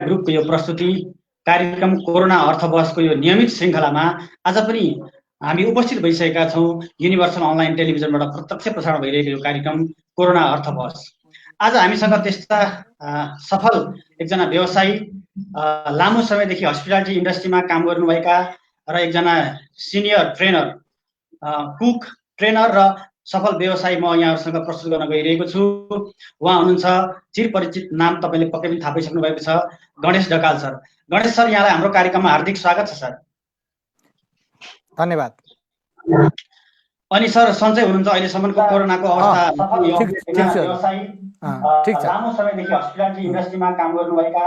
ग्रुपको यो प्रस्तुति कार्यक्रम कोरोना अर्थबहसको यो नियमित श्रृङ्खलामा आज पनि हामी उपस्थित भइसकेका छौँ। युनिभर्सल अनलाइन टेलिभिजनबाट प्रत्यक्ष प्रसारण भइरहेको यो कार्यक्रम कोरोना अर्थबहस। आज हामीसँग त्यस्ता सफल एकजना व्यवसायी, लामो समयदेखि हस्पिटालिटी इन्डस्ट्रीमा काम गर्नुभएका र एकजना सिनियर ट्रेनर, कुक ट्रेनर र सफल व्यवसायी म यहाँहरूसँग प्रस्तुत गर्न गइरहेको छु। उहाँ हुनुहुन्छ चिरपरिचित नाम, तपाईँले पक्कै पनि थाहा पाइसक्नु भएको छ, गणेश ढकाल सर। गणेश सर, यहाँलाई हाम्रो कार्यक्रममा हार्दिक स्वागत छ सर। धन्यवाद। अनि सर सन्चै हुनुहुन्छ? अहिलेसम्मको कोरोनाको अवस्था व्यवसायी, लामो समयदेखि हस्पिटालिटी इन्डस्ट्रीमा काम गर्नुभएका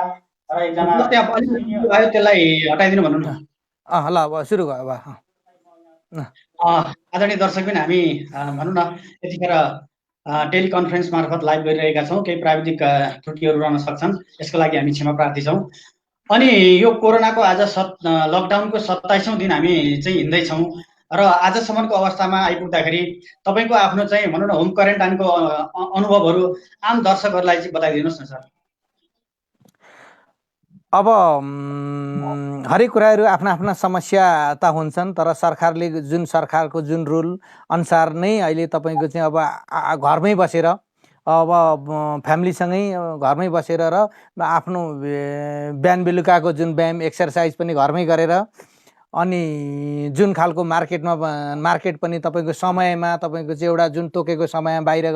र एकजना त्यसलाई हटाइदिनु भन्नु न। ल अब सुरु भयो। अब आदरणीय दर्शक पनि हामी भनौँ न यतिखेर टेलिकन्फरेन्स मार्फत लाइभ गरिरहेका छौँ। केही प्राविधिक त्रुटिहरू रहन सक्छन्, यसको लागि हामी क्षमा प्रार्थी छौँ। अनि यो कोरोनाको आज लकडाउनको 27औं दिन हामी चाहिँ हिँड्दैछौँ र आजसम्मको अवस्थामा आइपुग्दाखेरि तपाईँको आफ्नो चाहिँ भनौँ न होम क्वारेन्टाइनको अनुभवहरू आम दर्शकहरूलाई चाहिँ बताइदिनुहोस् न सर। अब हरेक कुराहरू आफ्ना आफ्ना समस्या त हुन्छन्, तर सरकारको जुन रुल अनुसार नै अहिले तपाईँको चाहिँ अब घरमै बसेर, अब फ्यामिलीसँगै घरमै बसेर र आफ्नो बिहान बेलुकाको जुन व्यायाम एक्सर्साइज पनि घरमै गरेर, अनि जुन खालको मार्केट पनि तपाईँको समयमा तपाईँको चाहिँ एउटा जुन तोकेको समयमा बाहिर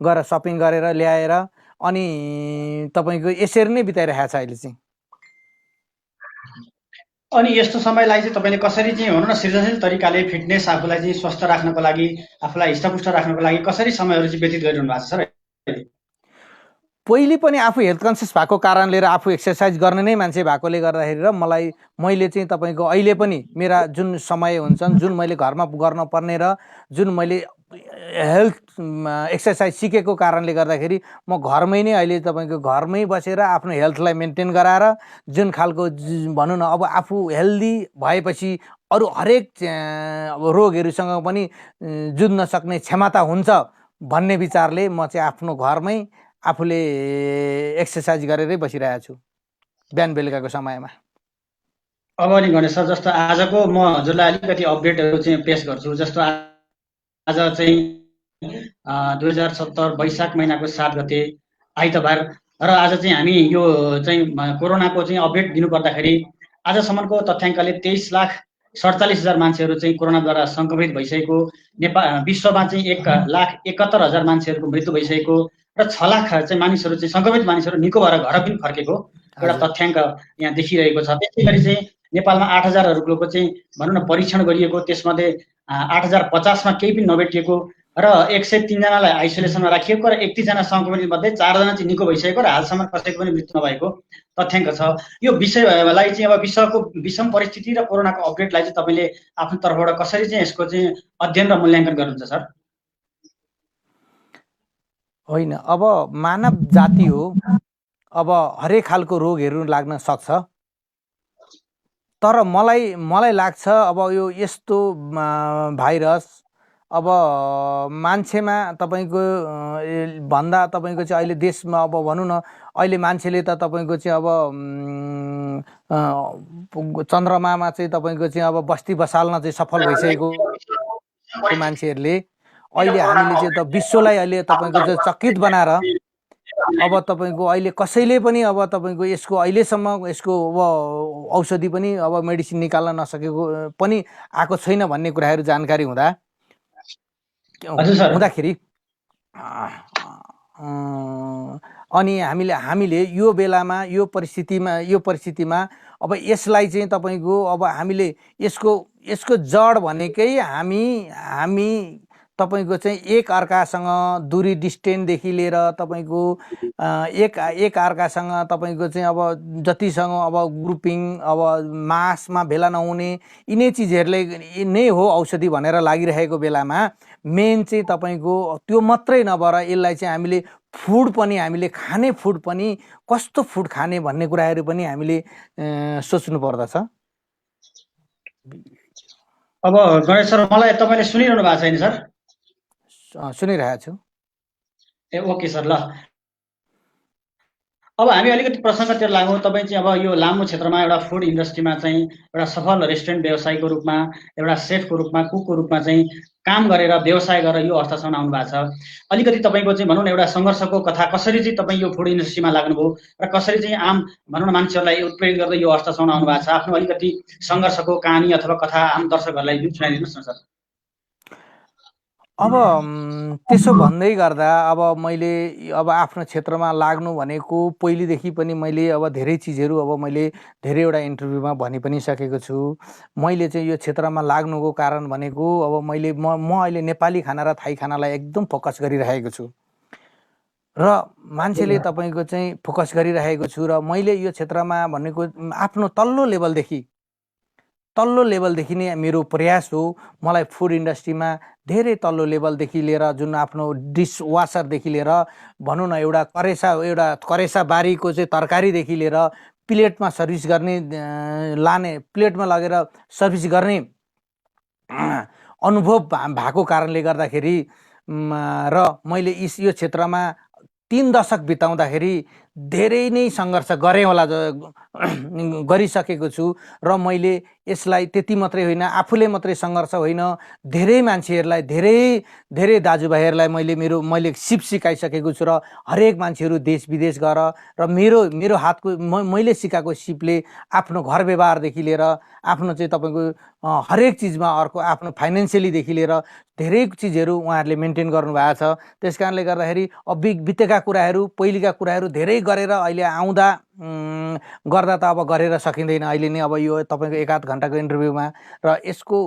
गएर सपिङ गरेर ल्याएर अनि तपाईँको यसरी नै बिताइरहेको छ अहिले चाहिँ। अनि यस्तो समयलाई चाहिँ तपाईँले कसरी चाहिँ भनौँ न सृजनशील तरिकाले फिटनेस, आफूलाई चाहिँ स्वस्थ राख्नको लागि, आफूलाई हिष्टपुष्ट राख्नको लागि कसरी समयहरू चाहिँ व्यतीत गरिरहनु भएको छ सर? पहिले पनि आफू हेल्थ कन्सियस भएको कारणले र आफू एक्सर्साइज गर्ने नै मान्छे भएकोले गर्दाखेरि र मैले चाहिँ तपाईँको अहिले पनि मेरा जुन समय हुन्छन्, जुन मैले घरमा गर्न पर्ने र जुन मैले हेल्थ एक्सर्साइज सिकेको कारणले गर्दाखेरि म घरमै नै अहिले तपाईँको घरमै बसेर आफ्नो हेल्थलाई मेन्टेन गराएर जुन खालको भनौँ न अब आफू हेल्दी भएपछि अरू हरेक रोगहरूसँग पनि जुझ्न सक्ने क्षमता हुन्छ भन्ने विचारले म चाहिँ आफ्नो घरमै आफूले एक्सर्साइज गरेरै बसिरहेको छु बिहान बेलुकाको समयमा। अब नि गणेश सर, जस्तो आजको म हजुरलाई अलिकति अपडेटहरू चाहिँ पेश गर्छु। जस्तो आज चाहिँ 2070 वैशाख महिनाको 7 गते आइतबार र आज चाहिँ हामी यो चाहिँ कोरोनाको चाहिँ अपडेट दिनुपर्दाखेरि आजसम्मको तथ्याङ्कले 23,47,000 मान्छेहरू चाहिँ कोरोनाद्वारा सङ्क्रमित भइसकेको, विश्वमा चाहिँ 1,71,000 मान्छेहरूको मृत्यु भइसकेको र 6 लाख चाहिँ मानिसहरू चाहिँ सङ्क्रमित मानिसहरू निको भएर घर पनि फर्केको एउटा तथ्याङ्क यहाँ देखिरहेको छ। त्यसै गरी चाहिँ नेपालमा 8,000हरूको चाहिँ भनौँ न परीक्षण गरिएको, त्यसमध्ये 8,050मा केही पनि नभेटिएको र 103 जनालाई आइसोलेसनमा राखिएको र 31 जना सङ्क्रमित मध्ये 4 जना चाहिँ निको भइसकेको र हालसम्म कसैको पनि मृत्यु नभएको तथ्याङ्क छ। यो विषयलाई चाहिँ अब विश्वको विषम परिस्थिति र कोरोनाको अपडेटलाई चाहिँ तपाईँले आफ्नो तर्फबाट कसरी चाहिँ यसको चाहिँ अध्ययन र मूल्याङ्कन गर्नुहुन्छ सर? होइन, अब मानव जाति हो, अब हरेक खालको रोगहरू लाग्न सक्छ, तर मलाई लाग्छ अब यो यस्तो भाइरस अब मान्छेमा तपाईँको भन्दा तपाईँको चाहिँ अहिले देशमा अब भनौँ न अहिले मान्छेले त तपाईँको चाहिँ अब चन्द्रमामा चाहिँ तपाईँको चाहिँ अब बस्ती बसाल्न चाहिँ सफल भइसकेको मान्छेहरूले अहिले हामीले चाहिँ त विश्वलाई अहिले तपाईँको चाहिँ चकित बनाएर अब तपाईँको अहिले कसैले पनि अब तपाईँको यसको अहिलेसम्म यसको अब औषधि पनि अब मेडिसिन निकाल्न नसकेको पनि आएको छैन भन्ने कुराहरू जानकारी हुँदाखेरि अनि हामीले यो बेलामा यो परिस्थितिमा अब यसलाई चाहिँ तपाईँको अब हामीले यसको जड भनेकै हामी तपाईको चाहिँ एक अर्कासँग दूरी डिस्टेन्सदेखि लिएर तपाईको एक अर्कासँग तपाईको चाहिँ अब जतिसँग अब ग्रुपिङ अब मासमा भेला नहुने यिनै चिजहरूले नै हो औषधि भनेर लागिरहेको बेलामा मेन चाहिँ तपाईको त्यो मात्रै नभएर यसलाई चाहिँ हामीले फुड पनि हामीले खाने फुड पनि कस्तो फुड खाने भन्ने कुराहरू पनि हामीले सोच्नु पर्दछ। अब गणेश सर, मलाई तपाईले सुनिरहनु भएको छैन सर? सुनिरहेको छु। ओके सर, ल अब हामी अलिकति प्रसङ्गतिर लागौँ। तपाईँ चाहिँ अब यो लामो क्षेत्रमा एउटा फुड इन्डस्ट्रीमा चाहिँ एउटा सफल रेस्टुरेन्ट व्यवसायीको रूपमा, एउटा सेफको रूपमा, कुकको रूपमा चाहिँ काम गरेर, व्यवसाय गरेर यो अवस्थासम्म आउनु भएको छ। अलिकति तपाईँको चाहिँ भनौँ न एउटा सङ्घर्षको कथा, कसरी चाहिँ तपाईँ यो फुड इन्डस्ट्रीमा लाग्नुभयो र कसरी चाहिँ आम भनौँ न मान्छेहरूलाई उत्प्रेरित गर्दै यो अवस्थासम्म आउनु भएको छ? आफ्नो अलिकति सङ्घर्षको कहानी अथवा कथा आम दर्शकहरूलाई सुनाइदिनुहोस् न सर। अब त्यसो भन्दै गर्दा अब मैले अब आफ्नो क्षेत्रमा लाग्नु भनेको पहिलेदेखि पनि मैले अब धेरै चिजहरू अब मैले धेरैवटा इन्टरभ्यूमा भनि पनि सकेको छु। मैले चाहिँ यो क्षेत्रमा लाग्नुको कारण भनेको अब मैले म अहिले नेपाली खाना र थाई खानालाई एकदम फोकस गरिरहेको छु र मान्छेले तपाईँको चाहिँ फोकस गरिरहेको छु र मैले यो क्षेत्रमा भनेको आफ्नो तल्लो लेभलदेखि नै मेरो प्रयास हो। मलाई फुड इन्डस्ट्रीमा धेरै तल्लो लेभलदेखि लिएर जुन आफ्नो डिस वासरदेखि लिएर भनौँ न एउटा करेसा बारीको चाहिँ तरकारीदेखि लिएर प्लेटमा सर्भिस गर्ने लाने प्लेटमा लगेर सर्भिस गर्ने अनुभव भएको कारणले गर्दाखेरि र मैले यो क्षेत्रमा 3 दशक बिताउँदाखेरि धेरै नै सङ्घर्ष गरेँ होला गरिसकेको छु र मैले यसलाई त्यति मात्रै होइन, आफूले मात्रै सङ्घर्ष होइन, धेरै मान्छेहरूलाई धेरै दाजुभाइहरूलाई मैले सिप सिकाइसकेको छु र हरेक मान्छेहरू देश विदेश गएर र मेरो हातको मैले सिकाएको सिपले आफ्नो घर व्यवहारदेखि लिएर आफ्नो चाहिँ तपाईँको हरेक चिजमा अर्को आफ्नो फाइनेन्सियलीदेखि लिएर धेरै चिजहरू उहाँहरूले मेन्टेन गर्नुभएको छ। त्यस कारणले गर्दाखेरि अब बितेका कुराहरू, पहिलेका कुराहरू धेरै गरेर अहिले आउँदा गर्दा त अब गरेर सकिँदैन अहिले नै। अब यो तपाईँको 1-8 घन्टाको इन्टरभ्यूमा र यसको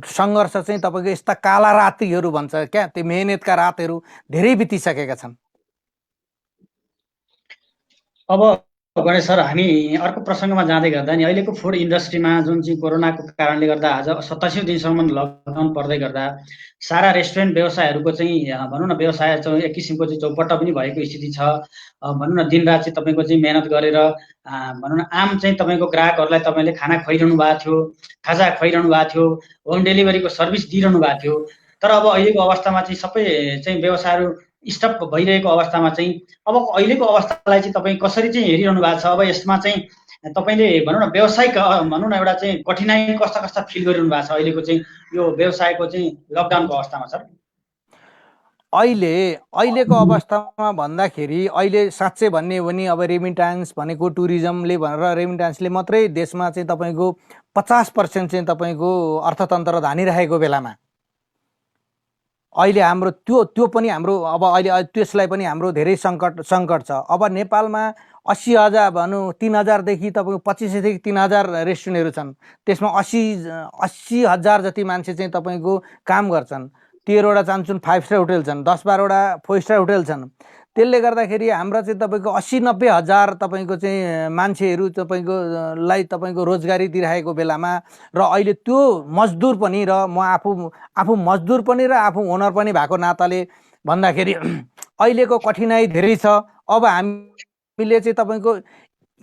सङ्घर्ष चाहिँ तपाईँको यस्ता काला रातिहरू भन्छ क्या, त्यो मेहनतका रातहरू धेरै बितिसकेका छन्। अब गणेश सर, हामी अर्को प्रसङ्गमा जाँदै गर्दा नि अहिलेको फुड इन्डस्ट्रीमा जुन चाहिँ कोरोनाको कारणले गर्दा आज 27औं दिनसम्म लकडाउन पर्दै गर्दा सारा रेस्टुरेन्ट व्यवसायहरूको चाहिँ भनौँ न व्यवसाय चाहिँ एक किसिमको चाहिँ चौपट्ट पनि भएको स्थिति छ। भनौँ न दिनरात चाहिँ तपाईँको चाहिँ मेहनत गरेर भनौँ न आम चाहिँ तपाईँको ग्राहकहरूलाई तपाईँले खाना खुवाइरहनु भएको थियो, खाजा खुवाइरहनु भएको थियो, होम डेलिभरीको सर्भिस दिइरहनु भएको थियो। तर अब अहिलेको अवस्थामा चाहिँ सबै चाहिँ व्यवसायहरू स्टप भइरहेको अवस्थामा चाहिँ अब अहिलेको अवस्थालाई चाहिँ तपाईँ कसरी चाहिँ हेरिरहनु भएको छ? अब यसमा चाहिँ तपाईँले भनौँ न व्यावसायिक भनौँ न एउटा चाहिँ कठिनाइ कस्ता फिल गरिरहनु भएको छ अहिलेको चाहिँ यो व्यवसायको चाहिँ लकडाउनको अवस्थामा सर? अहिलेको अवस्थामा भन्दाखेरि अहिले साँच्चै भन्ने हो भने अब रेमिट्यान्स भनेको टुरिज्मले भनेर रेमिट्यान्सले मात्रै देशमा चाहिँ तपाईँको 50% चाहिँ तपाईँको अर्थतन्त्र धानिरहेको बेलामा अहिले हाम्रो त्यो पनि हाम्रो अब अहिले त्यसलाई पनि हाम्रो धेरै सङ्कट छ। अब नेपालमा 80,000 भनौँ 3,000देखि तपाईँको 2500देखि 3,000 रेस्टुरेन्टहरू छन्। त्यसमा 80,000 जति मान्छे चाहिँ तपाईँको काम गर्छन्। 13वटा चान्चुन 5 स्टार होटल छन्, 10-12वटा 4 स्टार होटल छन्। त्यसले गर्दाखेरि हाम्रा चाहिँ तपाईँको 80-90 हजार तपाईँको चाहिँ मान्छेहरू तपाईँको रोजगारी दिइरहेको बेलामा र अहिले त्यो मजदुर पनि र म आफू मजदुर पनि र आफू ओनर पनि भएको नाताले भन्दाखेरि अहिलेको कठिनाइ धेरै छ। अब हामीले चाहिँ तपाईँको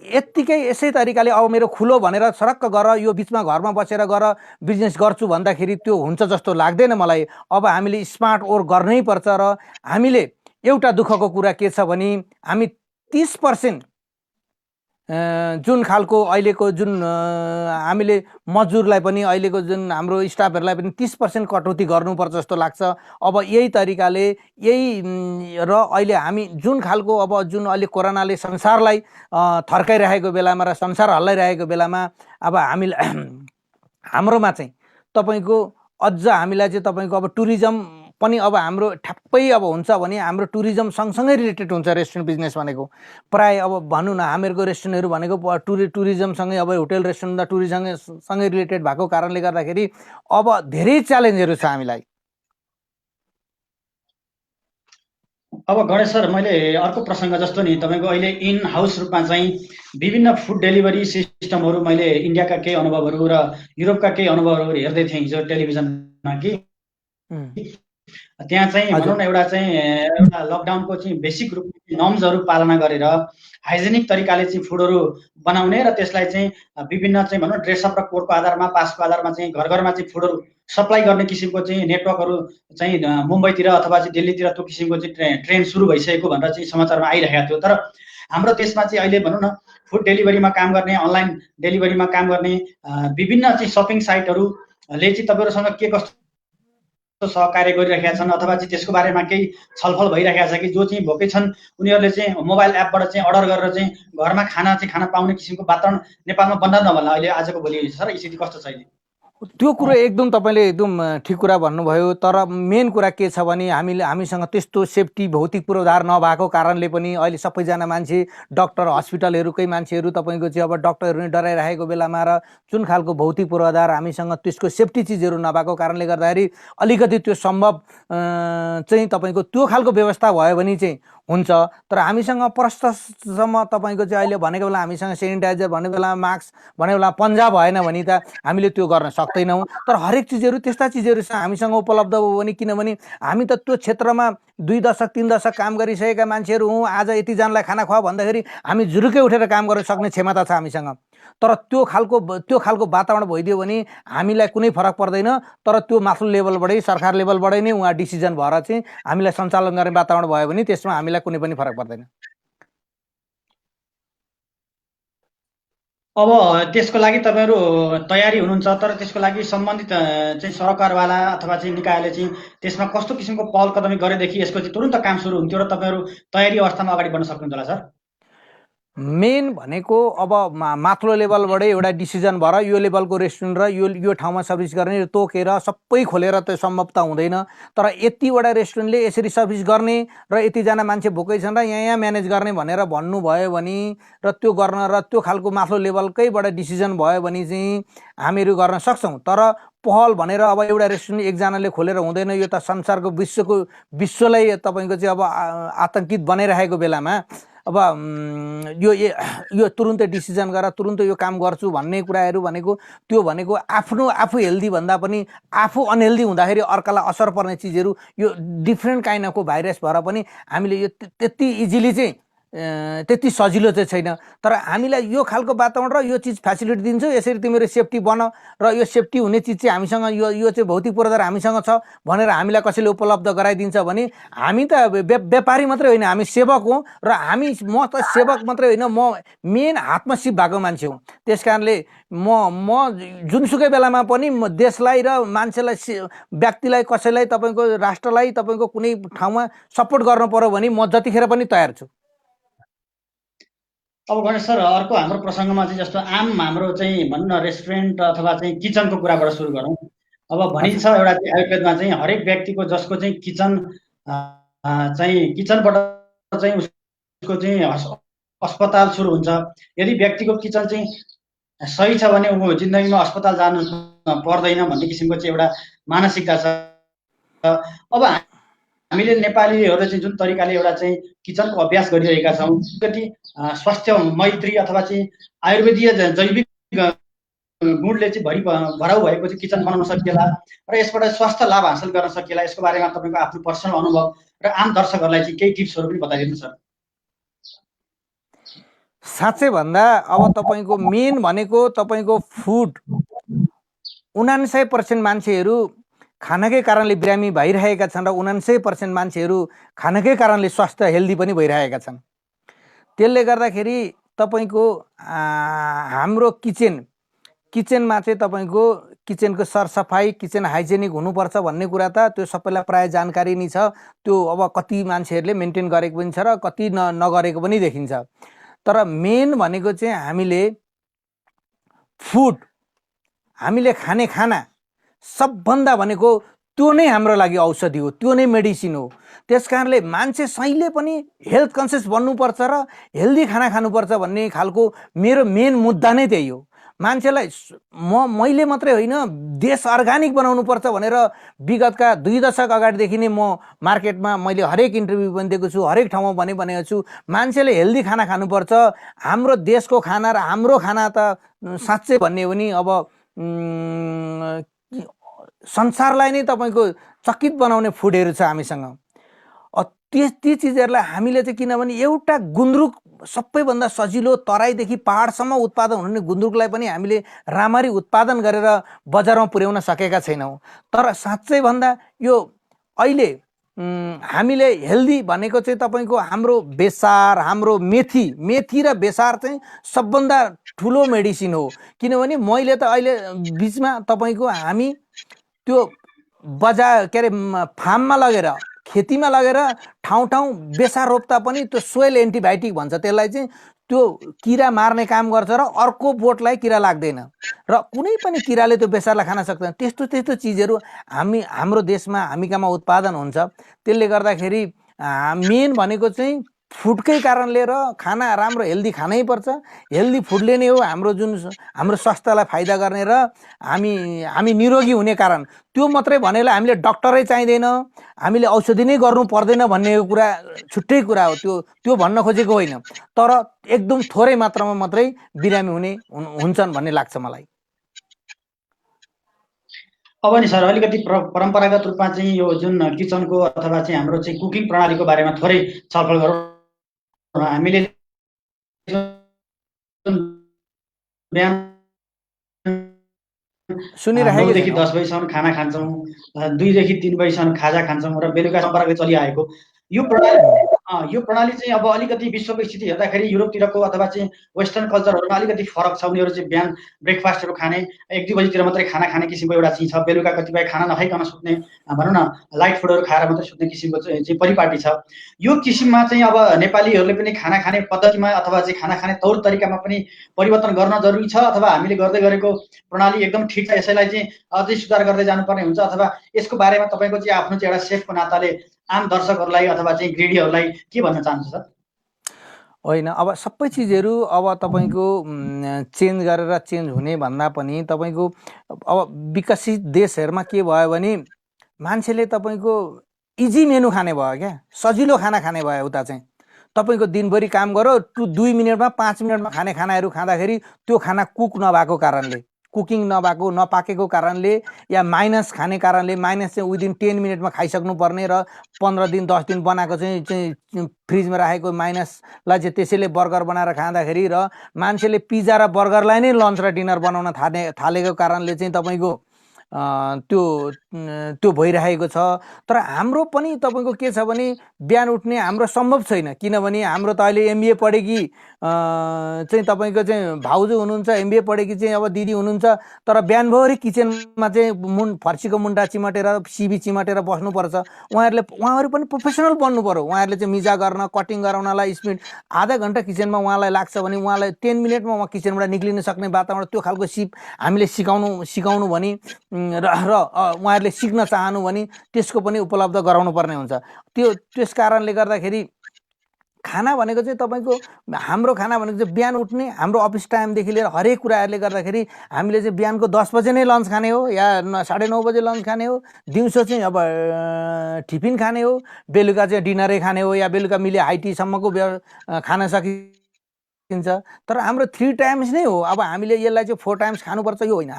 यत्तिकै यसै तरिकाले अब मेरो खुलो भनेर सरक्क गर यो बिचमा घरमा बसेर गर बिजनेस गर्छु भन्दाखेरि त्यो हुन्छ जस्तो लाग्दैन मलाई। अब हामीले स्मार्ट वर्क गर्नै पर्छ र हामीले एउटा दुःखको कुरा के छ भने हामी 30% जुन खालको अहिलेको जुन हामीले मजदुरलाई पनि अहिलेको जुन हाम्रो स्टाफहरूलाई पनि 30% कटौती गर्नुपर्छ जस्तो लाग्छ। अब यही तरिकाले र अहिले हामी जुन खालको अब जुन अहिले कोरोनाले संसारलाई थर्काइरहेको बेलामा र संसार हल्लाइरहेको बेलामा अब हाम्रोमा चाहिँ तपाईँको अझ हामीलाई चाहिँ तपाईँको अब टुरिज्म पनि अब हाम्रो ठ्याप्पै अब हुन्छ भने हाम्रो टुरिज्म सँगसँगै रिलेटेड हुन्छ। रेस्टुरेन्ट बिजनेस भनेको प्राय अब भनौँ न हामीहरूको रेस्टुरेन्टहरू भनेको टुरिज्मसँगै अब होटल रेस्टुरेन्ट टुरिज्मसँगै रिलेटेड भएको कारणले गर्दाखेरि अब धेरै च्यालेन्जहरू छ हामीलाई। अब गणेश सर, मैले अर्को प्रसङ्ग जस्तो नि तपाईँको अहिले इन हाउस रूपमा चाहिँ विभिन्न फुड डेलिभरी सिस्टमहरू मैले इन्डियाका केही अनुभवहरू र युरोपका केही अनुभवहरू हेर्दै थिएँ हिजो टेलिभिजनमा कि त्यहाँ चाहिँ भनौँ न एउटा लकडाउनको चाहिँ बेसिक रूपमा नर्म्सहरू पालना गरेर हाइजेनिक तरिकाले चाहिँ फुडहरू बनाउने र त्यसलाई चाहिँ विभिन्न चाहिँ भनौँ ड्रेसअप र कोडको आधारमा पासको आधारमा चाहिँ घर घरमा चाहिँ फुडहरू सप्लाई गर्ने किसिमको चाहिँ नेटवर्कहरू चाहिँ मुम्बईतिर अथवा चाहिँ दिल्लीतिर त्यो किसिमको चाहिँ ट्रेन्ड सुरु भइसकेको भनेर चाहिँ समाचारमा आइरहेको थियो। तर हाम्रो देशमा चाहिँ अहिले भनौँ न फुड डेलिभरीमा काम गर्ने, अनलाइन डेलिभरीमा काम गर्ने विभिन्न चाहिँ सपिङ साइटहरूले चाहिँ तपाईँहरूसँग के कस्तो सहकार्य गरिरहेका छन् अथवा चाहिँ त्यसको बारेमा केही छलफल भइरहेका छ कि जो चाहिँ भोकै छन् उनीहरूले चाहिँ मोबाइल एपबाट चाहिँ अर्डर गरेर चाहिँ घरमा खाना पाउने किसिमको वातावरण नेपालमा बन्दा नभन्ला अहिले आजको भोलि सर स्थिति कस्तो छ अहिले? त्यो कुरो एकदम तपाईँले एकदम ठिक कुरा भन्नुभयो। तर मेन कुरा के छ भने हामीसँग त्यस्तो सेफ्टी भौतिक पूर्वाधार नभएको कारणले पनि अहिले सबैजना मान्छे डक्टर हस्पिटलहरूकै मान्छेहरू तपाईँको चाहिँ अब डक्टरहरू नै डराइरहेको बेलामा र जुन खालको भौतिक पूर्वाधार हामीसँग त्यसको सेफ्टी चिजहरू नभएको कारणले गर्दाखेरि अलिकति त्यो सम्भव चाहिँ तपाईँको त्यो खालको व्यवस्था भयो भने चाहिँ हुन्छ। तर हामीसँग प्रस्तसम्म तपाईँको चाहिँ अहिले भनेको बेला हामीसँग सेनिटाइजर भन्ने बेला मास्क भन्ने बेला पन्जा भएन भने त हामीले त्यो गर्न सक्दैनौँ। तर हरेक चिजहरू त्यस्ता चिजहरू हामीसँग उपलब्ध हो भने, किनभने हामी त त्यो क्षेत्रमा 2 दशक 3 दशक काम गरिसकेका मान्छेहरू हौँ। आज यतिजनालाई खाना खुवा भन्दाखेरि हामी जुरुकै उठेर काम गर्न सक्ने क्षमता छ हामीसँग। तर त्यो खालको वातावरण भइदियो भने हामीलाई कुनै फरक पर्दैन। तर त्यो माथिल्लो लेभलबाटै सरकार लेभलबाटै नै उहाँ डिसिजन भएर चाहिँ हामीलाई सञ्चालन गर्ने वातावरण भयो भने त्यसमा हामीलाई कुनै पनि फरक पर्दैन। अब त्यसको लागि तपाईँहरू तयारी हुनुहुन्छ, तर त्यसको लागि सम्बन्धित चाहिँ सरकारवाला अथवा चाहिँ निकायले चाहिँ त्यसमा कस्तो किसिमको पहल कदमी गरेदेखि यसको चाहिँ तुरन्त काम सुरु हुन्थ्यो र तपाईँहरू तयारी अवस्थामा अगाडि बढ्न सक्नुहुन्छ होला सर? मेन भनेको अब माथिल्लो लेभलबाटै एउटा डिसिजन भएर यो लेभलको रेस्टुरेन्ट र यो ठाउँमा सर्भिस गर्ने तोकेर सबै खोलेर त सम्भव त हुँदैन। तर यतिवटा रेस्टुरेन्टले यसरी सर्भिस गर्ने र यतिजना मान्छे भोकै छन् र यहाँ म्यानेज गर्ने भनेर भन्नुभयो भने र त्यो गर्न र त्यो खालको माथिल्लो लेभलकैबाट डिसिजन भयो भने चाहिँ हामीहरू गर्न सक्छौँ। तर पहल भनेर अब एउटा रेस्टुरेन्ट एकजनाले खोलेर हुँदैन। यो त संसारको विश्वलाई तपाईँको चाहिँ अब आतङ्कित बनाइरहेको बेलामा अब यो तुरुन्तै डिसिजन गरेर तुरुन्तै यो काम गर्छु भन्ने कुराहरू भनेको त्यो भनेको आफू हेल्दी भन्दा पनि आफू अनहेल्दी हुँदाखेरि अर्कालाई असर पर्ने चिजहरू यो डिफ्रेन्ट काइन्ड अफको भाइरस भएर पनि हामीले यो त्यति इजिली चाहिँ त्यति सजिलो चाहिँ छैन। तर हामीलाई यो खालको वातावरण र यो चिज फेसिलिटी दिन्छौँ, यसरी तिमीहरू सेफ्टी बन र यो सेफ्टी हुने चिज चाहिँ हामीसँग यो चाहिँ भौतिक पूर्वाधार हामीसँग छ भनेर हामीलाई कसैले उपलब्ध गराइदिन्छ भने हामी त व्यापारी मात्रै होइन, हामी सेवक हौँ। र म त सेवक मात्रै होइन, म मेन हातमा सिप भएको मान्छे हुँ। त्यस कारणले म जुनसुकै बेलामा पनि म देशलाई र मान्छेलाई व्यक्तिलाई कसैलाई तपाईँको राष्ट्रलाई तपाईँको कुनै ठाउँमा सपोर्ट गर्नु पर्यो भने म जतिखेर पनि तयार छु। अब गणेश सर, अर्को हाम्रो प्रसङ्गमा चाहिँ जस्तो आम हाम्रो चाहिँ भनौँ न रेस्टुरेन्ट अथवा चाहिँ किचनको कुराबाट सुरु गरौँ। अब भनिन्छ एउटा चाहिँ आयुर्वेदमा चाहिँ हरेक व्यक्तिको जसको चाहिँ किचनबाट चाहिँ उसको चाहिँ अस्पताल सुरु हुन्छ। यदि व्यक्तिको किचन चाहिँ सही छ भने ऊ जिन्दगीमा अस्पताल जानु पर्दैन भन्ने किसिमको चाहिँ एउटा मानसिकता छ। अब हामीले नेपालीहरूले चाहिँ जुन तरिकाले एउटा चाहिँ किचनको अभ्यास गरिरहेका छौँ, कति स्वास्थ्य मैत्री अथवा चाहिँ आयुर्वेदीय जैविक गुणले चाहिँ भराउ भएको चाहिँ किचन बनाउन सकिएला र यसबाट स्वास्थ्य लाभ हासिल गर्न सकिएला, यसको बारेमा तपाईँको आफ्नो पर्सनल अनुभव र आम दर्शकहरूलाई चाहिँ केही टिप्सहरू पनि बताइदिनु सर। साँच्चै भन्दा अब तपाईँको मेन भनेको तपाईँको फुड 99% मान्छेहरू खानाकै कारणले बिरामी भइरहेका छन् र 99% मान्छेहरू खानाकै कारणले स्वास्थ्य हेल्दी पनि भइरहेका छन्। त्यसले गर्दाखेरि तपाईँको हाम्रो किचनमा चाहिँ तपाईँको किचनको सरसफाइ किचन हाइजेनिक हुनुपर्छ भन्ने कुरा त त्यो सबैलाई प्राय जानकारी नै छ। त्यो अब कति मान्छेहरूले मेन्टेन गरेको पनि छ र कति नगरेको पनि देखिन्छ। तर मेन भनेको चाहिँ हामीले खाने खाना सबभन्दा भनेको त्यो नै हाम्रो लागि औषधि हो, त्यो नै मेडिसिन हो। त्यस कारणले मान्छे सहीले पनि हेल्थ कन्सियस बन्नुपर्छ र हेल्दी खाना खानुपर्छ भन्ने खालको मेरो मेन मुद्दा नै त्यही हो। मान्छेलाई मैले मात्रै होइन, देश अर्गानिक बनाउनुपर्छ भनेर विगतका 2 दशक अगाडिदेखि नै म मार्केटमा मैले हरेक इन्टरभ्यू पनि दिएको छु, हरेक ठाउँमा भनेको छु मान्छेले हेल्दी खाना खानुपर्छ। हाम्रो देशको खाना र हाम्रो खाना त साँच्चै भन्ने हो भने अब संसारलाई नै तपाईँको चकित बनाउने फुडहरू छ हामीसँग। ती चिजहरूलाई हामीले चाहिँ किनभने एउटा गुन्द्रुक सबैभन्दा सजिलो तराईदेखि पहाडसम्म उत्पादन हुने गुन्द्रुकलाई पनि हामीले राम्ररी उत्पादन गरेर बजारमा पुर्याउन सकेका छैनौँ। तर साँच्चै भन्दा यो अहिले हामीले हेल्दी भनेको चाहिँ तपाईँको हाम्रो बेसार, हाम्रो मेथी र बेसार चाहिँ सबभन्दा ठुलो मेडिसिन हो। किनभने मैले त अहिले बिचमा तपाईँको हामी त्यो बजार के अरे फार्ममा लगेर खेतीमा लगेर ठाउँ बेसार रोप्दा पनि त्यो सोइल एन्टिबायोटिक भन्छ त्यसलाई चाहिँ, त्यो किरा मार्ने काम गर्छ र अर्को बोटलाई किरा लाग्दैन र कुनै पनि किराले त्यो बेसारलाई खान सक्दैन। त्यस्तो चिजहरू हाम्रो देशमा हामी कहाँमा उत्पादन हुन्छ। त्यसले गर्दाखेरि मेन भनेको चाहिँ फुडकै कारणले र खाना राम्रो हेल्दी खानै पर्छ। हेल्दी फुडले नै हो हाम्रो हाम्रो स्वास्थ्यलाई फाइदा गर्ने र हामी निरोगी हुने कारण। त्यो मात्रै भनेलाई हामीले डक्टरै चाहिँदैन, हामीले औषधि नै गर्नु पर्दैन भन्ने कुरा छुट्टै कुरा हो। त्यो भन्न खोजेको होइन, तर एकदम थोरै मात्रामा मात्रै बिरामी हुन्छन् भन्ने लाग्छ मलाई। अब नि सर अलिकति परम्परागत रूपमा चाहिँ यो जुन किचनको अथवा चाहिँ हाम्रो चाहिँ कुकिङ प्रणालीको बारेमा थोरै छलफल गरौँ। हामीले बिहान सुनिरहेको 9 देखि 10 बजीसम्म खाना खान्छौँ, 2 देखि 3 बजीसम्म खाजा खान्छौँ र बेलुका सम्पर्क चलिआएको यो प्रणाली चाहिँ अब अलिकति विश्वको स्थिति हेर्दाखेरि युरोपतिरको अथवा चाहिँ वेस्टर्न कल्चरहरूमा अलिकति फरक छ। उनीहरू चाहिँ बिहान ब्रेकफास्टहरू खाने 1-2 बजीतिर मात्रै खाना खाने किसिमको एउटा चाहिँ छ। बेलुका कतिपय खाना नखाइकन सुत्ने, भनौँ न लाइट फुडहरू खाएर मात्रै सुत्ने किसिमको चाहिँ परिपाटी छ। यो किसिममा चाहिँ अब नेपालीहरूले पनि खाना खाने पद्धतिमा अथवा चाहिँ खाना खाने तौर तरिकामा पनि परिवर्तन गर्न जरुरी छ, अथवा हामीले गर्दै गरेको प्रणाली एकदम ठिक छ, यसैलाई चाहिँ अझै सुधार गर्दै जानुपर्ने हुन्छ, अथवा यसको बारेमा तपाईँको चाहिँ आफ्नो चाहिँ एउटा सेफको नाताले आम दर्शकहरूलाई अथवा चाहिँ गृहिणीहरूलाई के भन्न चाहन्छु सर? होइन, अब सबै चिजहरू अब तपाईँको चेन्ज गरेर चेन्ज हुने भन्दा पनि तपाईँको अब विकसित देशहरूमा के भयो भने मान्छेले तपाईँको इजी मेनु खाने भयो क्या, सजिलो खाना खाने भयो। उता चाहिँ तपाईँको दिनभरि काम गरो 2 मिनटमा 5 मिनटमा खाने खानाहरू खाँदाखेरि त्यो खाना कुक नभएको कारणले, कुकिङ नपाकेको कारणले या माइनस खाने कारणले, माइनस चाहिँ विदिन 10 मिनटमा खाइसक्नु पर्ने र 15 दिन 10 दिन बनाएको चाहिँ फ्रिजमा राखेको माइनसलाई चाहिँ त्यसैले बर्गर बनाएर खाँदाखेरि र मान्छेले पिज्जा र बर्गरलाई नै लन्च र डिनर बनाउन थालेको कारणले चाहिँ तपाईँको त्यो भइरहेको छ। तर हाम्रो पनि तपाईँको के छ भने बिहान उठ्ने हाम्रो सम्भव छैन, किनभने हाम्रो त अहिले एमबिए पढेकी चाहिँ तपाईँको चाहिँ भाउजू हुनुहुन्छ, एमबिए पढेकी चाहिँ अब दिदी हुनुहुन्छ, तर बिहानभरि किचनमा चाहिँ फर्सीको मुन्टा चिमटेर सिबी चिमटेर बस्नुपर्छ। उहाँहरू पनि प्रोफेसनल बन्नु पर्यो। उहाँहरूले चाहिँ मिजा गर्न, कटिङ गराउनलाई स्पिड आधा घन्टा किचनमा उहाँलाई लाग्छ भने उहाँलाई 10 मिनटमा उहाँ किचनबाट निक्लिन सक्ने वातावरण, त्यो खालको सिप हामीले सिकाउनु भने र उहाँहरूले सिक्न चाहनु भने त्यसको पनि उपलब्ध गराउनु पर्ने हुन्छ। त्यस कारणले गर्दाखेरि खाना भनेको चाहिँ तपाईँको हाम्रो खाना भनेको चाहिँ बिहान उठ्ने, हाम्रो अफिस टाइमदेखि लिएर हरेक कुराहरूले गर्दाखेरि हामीले चाहिँ बिहानको 10 बजे नै लन्च खाने हो या 9:30 बजे लन्च खाने हो, दिउँसो चाहिँ अब टिफिन खाने हो, बेलुका चाहिँ डिनरै खाने हो या बेलुका मिले हाई टीसम्मको खान सकिन्छ। तर हाम्रो 3 टाइम्स नै हो। अब हामीले यसलाई चाहिँ 4 टाइम्स खानुपर्छ यो होइन।